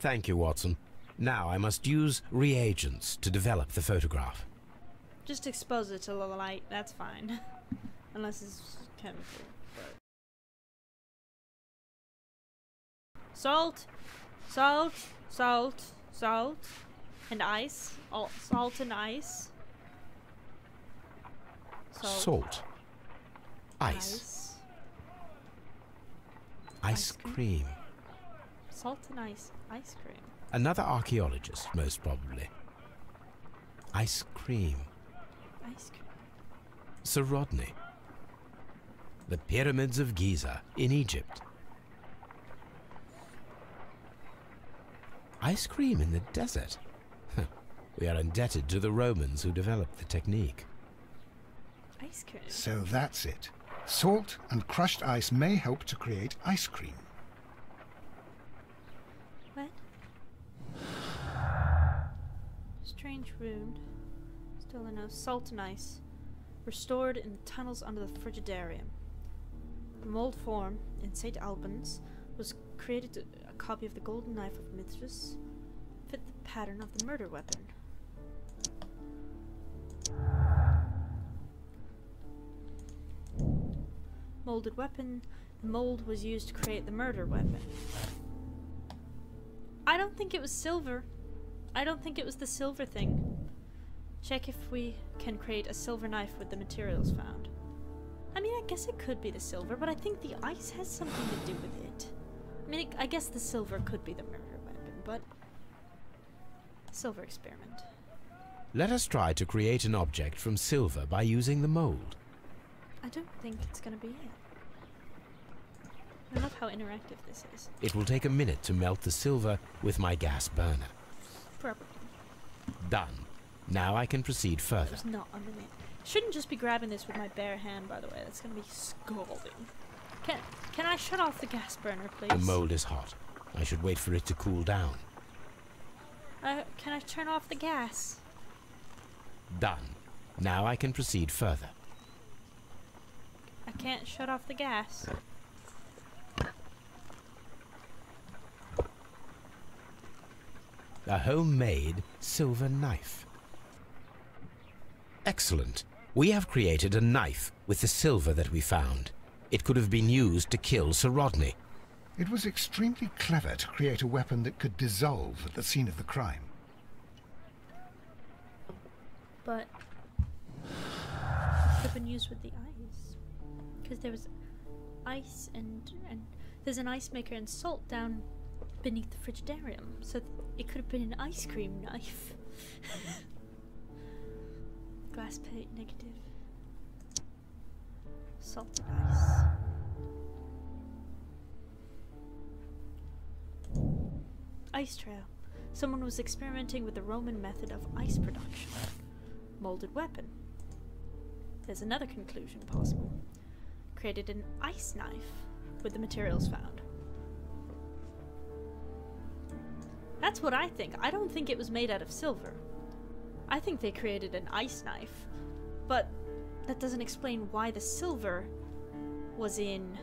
Thank you, Watson. Now I must use reagents to develop the photograph. Just expose it to the light, that's fine. Unless it's chemical. But... Salt, salt, salt, salt, and ice. Oh, salt and ice. Salt. Ice. Ice cream. Salt and ice. Ice cream. Another archaeologist, most probably. Ice cream. Ice cream. Sir Rodney. The Pyramids of Giza in Egypt. Ice cream in the desert. We are indebted to the Romans who developed the technique. Ice cream. So that's it. Salt and crushed ice may help to create ice cream. What? Strange wound. Still in salt and ice. Restored in the tunnels under the Frigidarium. The mold form in St. Albans was created a copy of the golden knife of Mithras. Fit the pattern of the murder weapon. Molded weapon. The mold was used to create the murder weapon. I don't think it was silver. I don't think it was the silver thing. Check if we can create a silver knife with the materials found. I mean, I guess it could be the silver, but I think the ice has something to do with it. I mean, I guess the silver could be the murder weapon, but... Silver experiment. Let us try to create an object from silver by using the mold. I don't think it's gonna be it. I love how interactive this is. It will take a minute to melt the silver with my gas burner. Proper. Done. Now I can proceed further. There's not a minute. Shouldn't just be grabbing this with my bare hand, by the way. That's gonna be scalding. Can I shut off the gas burner, please? The mold is hot. I should wait for it to cool down. Can I turn off the gas? Done. Now I can proceed further. I can't shut off the gas. A homemade silver knife. Excellent. We have created a knife with the silver that we found. It could have been used to kill Sir Rodney. It was extremely clever to create a weapon that could dissolve at the scene of the crime. But it could have been used with the ice. Because there was ice and there's an ice maker and salt down beneath the Frigidarium. So it could have been an ice cream knife. Glass plate negative. Salted ice. Ice trail. Someone was experimenting with the Roman method of ice production. Molded weapon. There's another conclusion possible. Created an ice knife with the materials found. That's what I think. I don't think it was made out of silver. I think they created an ice knife. But that doesn't explain why the silver was in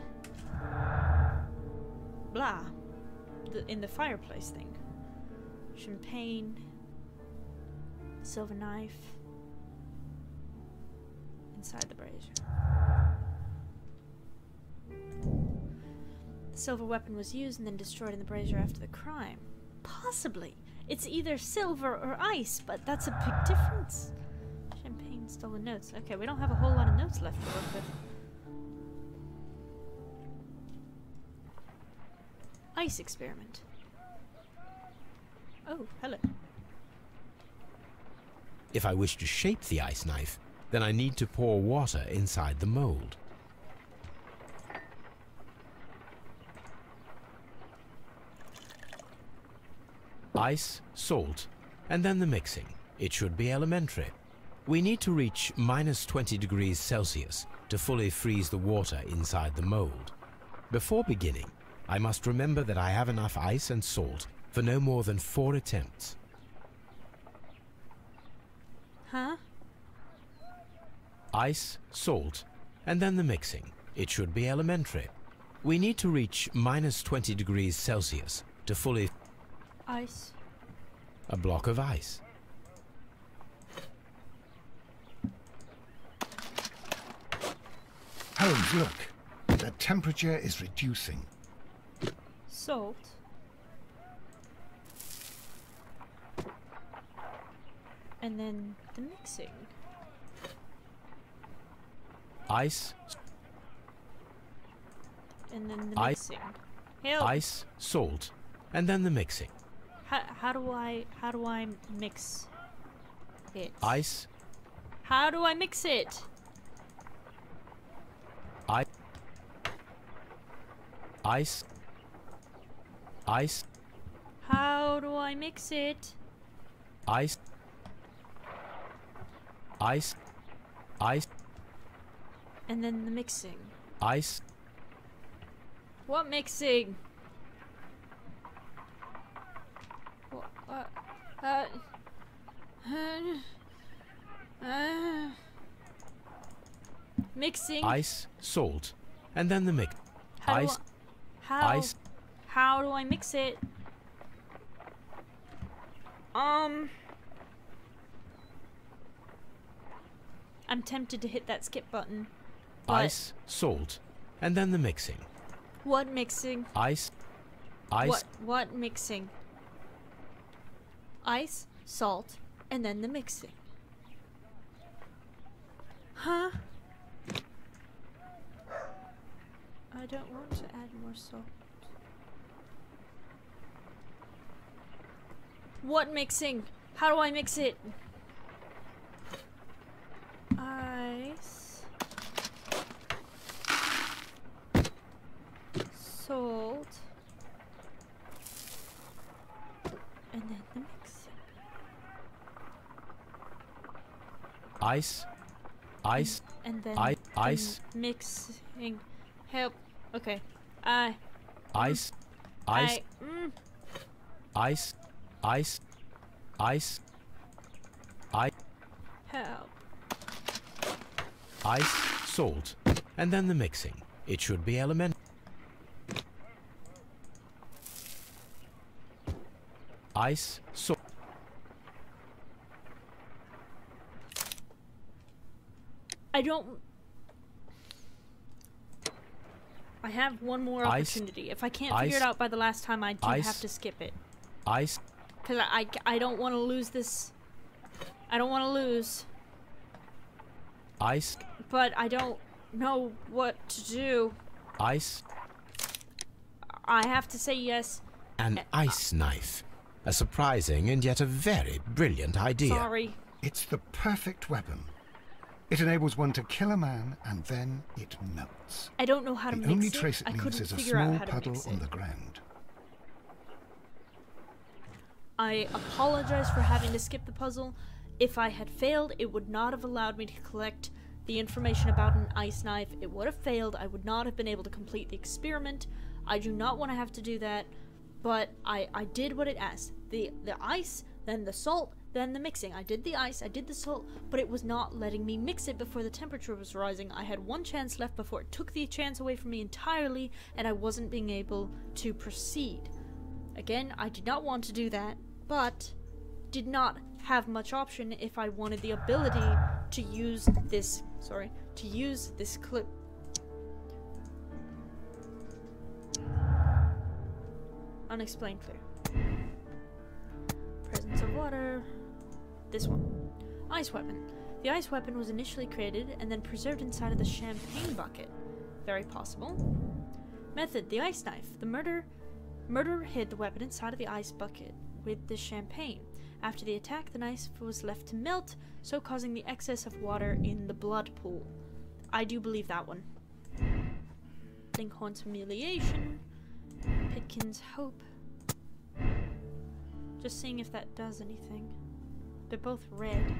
blah. In the fireplace thing. Champagne. Silver knife. Inside the brazier. The silver weapon was used and then destroyed in the brazier after the crime. Possibly. It's either silver or ice, but that's a big difference. Champagne, stolen notes. Okay, we don't have a whole lot of notes left to work with. Ice experiment. Oh, hello. If I wish to shape the ice knife, then I need to pour water inside the mold. Ice, salt, and then the mixing. It should be elementary. We need to reach -20 degrees Celsius to fully freeze the water inside the mold. Before beginning, I must remember that I have enough ice and salt for no more than 4 attempts. Huh? Ice, salt, and then the mixing. It should be elementary. We need to reach -20 degrees Celsius to fully... Ice. A block of ice. Holmes, look. The temperature is reducing. Salt. And then the mixing. Ice, And then the Ice. mixing. Help! ice, salt, and then the mixing. How do I mix it? Ice, How do I mix it? ice, ice, ice, How do I mix it? ice, ice, ice, And then the mixing. ice, What mixing? Mixing. ice, salt, and then the mix. How do Ice, ice, How do I mix it? I'm tempted to hit that skip button. But ice, salt, and then the mixing. what mixing? Ice, ice, What mixing? Ice, salt, and then the mixing. Huh? I don't want to add more salt. What mixing? How do I mix it? Ice. Ice. Ice. And then Ice. mixing. Help. Okay. Ice. Ice. Ice. Ice. Ice. Ice. Help. Ice. Salt. And then the mixing. It should be elemental. Ice. Salt. I have one more Ice. opportunity. If I can't Ice. figure it out by the last time, I do Ice. have to skip it. Ice. Because I don't want to lose this. I don't want to lose. Ice. But I don't know what to do. Ice. I have to say yes. An ice knife. A surprising and yet a very brilliant idea. Sorry. It's the perfect weapon. It enables one to kill a man, and then it melts. I don't know how to The mix only it. trace it I leaves couldn't is a figure out small how to puddle mix on it. the ground. I apologize for having to skip the puzzle. If I had failed, it would not have allowed me to collect the information about an ice knife. It would have failed. I would not have been able to complete the experiment. I do not want to have to do that, but I did what it asked. The ice, then the salt, then the mixing. I did the ice, I did the salt, but it was not letting me mix it before the temperature was rising. I had one chance left before it took the chance away from me entirely, and I wasn't being able to proceed. Again, I did not want to do that, but did not have much option if I wanted the ability to use this, clip. Unexplained clear. Presence of water. This one. Ice weapon. The ice weapon was initially created and then preserved inside of the champagne bucket. Very possible. Method. The ice knife. The murderer hid the weapon inside of the ice bucket with the champagne. After the attack, the knife was left to melt, so causing the excess of water in the blood pool. I do believe that one. Linkhorn's humiliation. Pitkin's hope. Just seeing if that does anything. They're both red.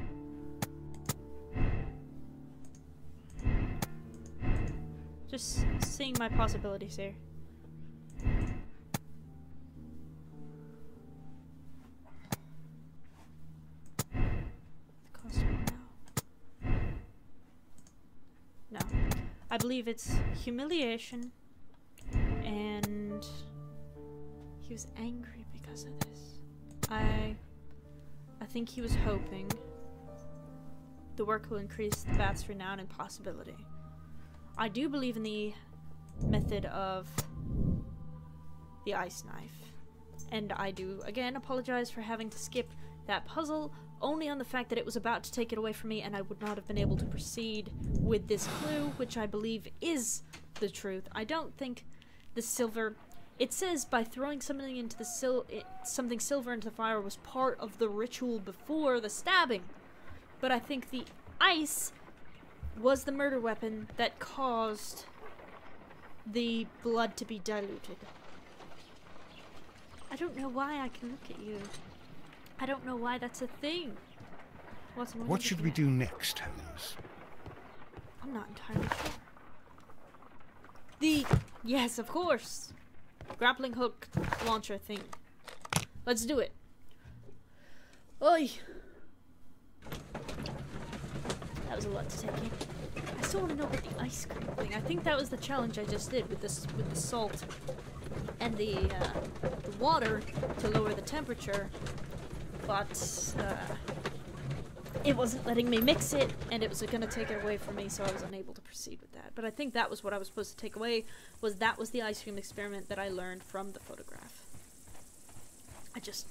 Just seeing my possibilities here. The costume now. No. I believe it's humiliation, and he was angry because of this. I think he was hoping the work will increase the bat's renown and possibility. I do believe in the method of the ice knife. And I do, again, apologize for having to skip that puzzle, only on the fact that it was about to take it away from me and I would not have been able to proceed with this clue, which I believe is the truth. I don't think the silver... It says by throwing something into the something silver into the fire was part of the ritual before the stabbing. But I think the ice was the murder weapon that caused the blood to be diluted. I don't know why I can look at you. I don't know why that's a thing. Watson, What should we do next, Holmes? I'm not entirely sure. Yes, of course. Grappling hook launcher thing. Let's do it. Oi! That was a lot to take in. I still want to know about the ice cream thing. I think that was the challenge I just did with the salt and the water to lower the temperature, but it wasn't letting me mix it, and it was going to take it away from me, so I was unable to proceed with that. But I think that was what I was supposed to take away, was that was the ice cream experiment that I learned from the photograph. I just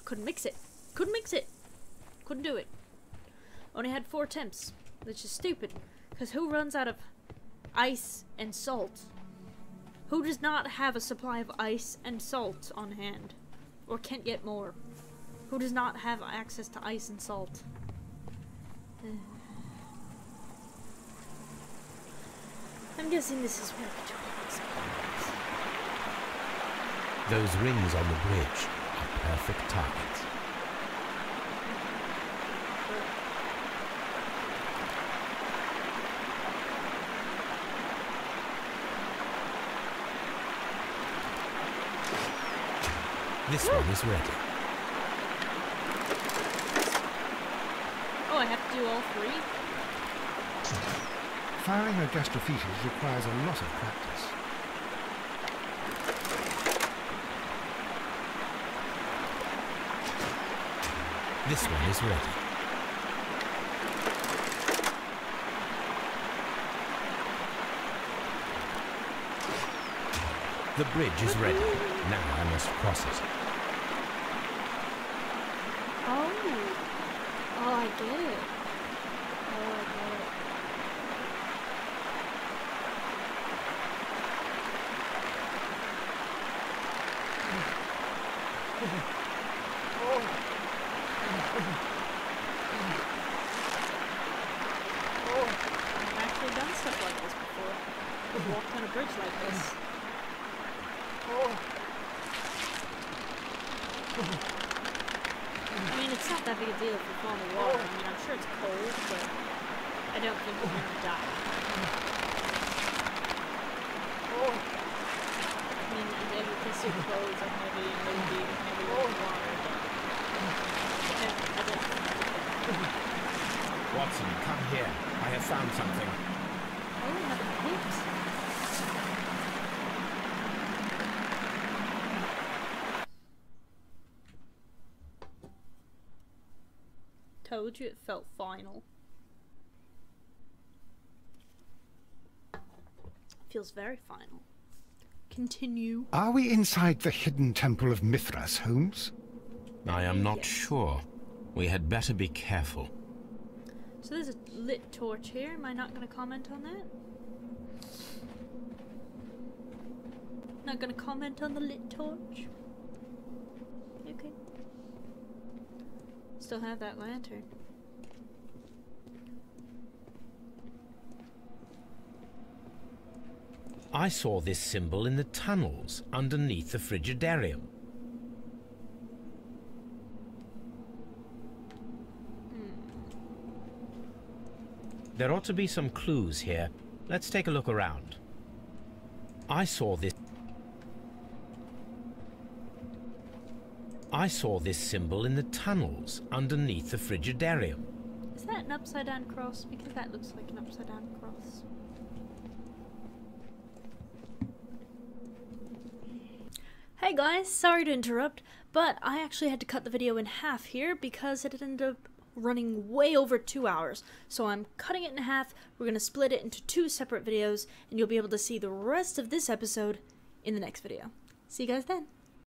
couldn't mix it. Couldn't mix it. Couldn't do it. Only had 4 attempts, which is stupid, because who runs out of ice and salt? Who does not have a supply of ice and salt on hand? Or can't get more? Who does not have access to ice and salt? I'm guessing this is where we do our experiments. Those rings on the bridge are perfect targets. This one is ready. Oh, I have to do all three? Firing a gastrophetes requires a lot of practice. This one is ready. The bridge is ready. Now I must cross it. Oh. Oh, I get it. Oh, I get it. I've actually done stuff like this before. I've walked on a bridge like this. I mean, it's not that big a deal if you fall in the water. I mean, I'm sure it's cold, but I don't think you're gonna die. I mean, because your clothes are heavy and maybe heavy with water, but I don't think. Watson, come here. I have found something. Oh, another pit. Told you it felt final. Feels very final. Continue. Are we inside the hidden temple of Mithras, Holmes? I am not Yes. sure. We had better be careful. So there's a lit torch here. Am I not going to comment on that? Not going to comment on the lit torch? Okay. Still have that lantern. I saw this symbol in the tunnels underneath the Frigidarium. There ought to be some clues here. Let's take a look around. I saw this symbol in the tunnels underneath the Frigidarium. Is that an upside down cross? Because that looks like an upside down cross. Hey guys, sorry to interrupt, but I actually had to cut the video in half here because it ended up running way over 2 hours. So I'm cutting it in half, we're going to split it into 2 separate videos, and you'll be able to see the rest of this episode in the next video. See you guys then.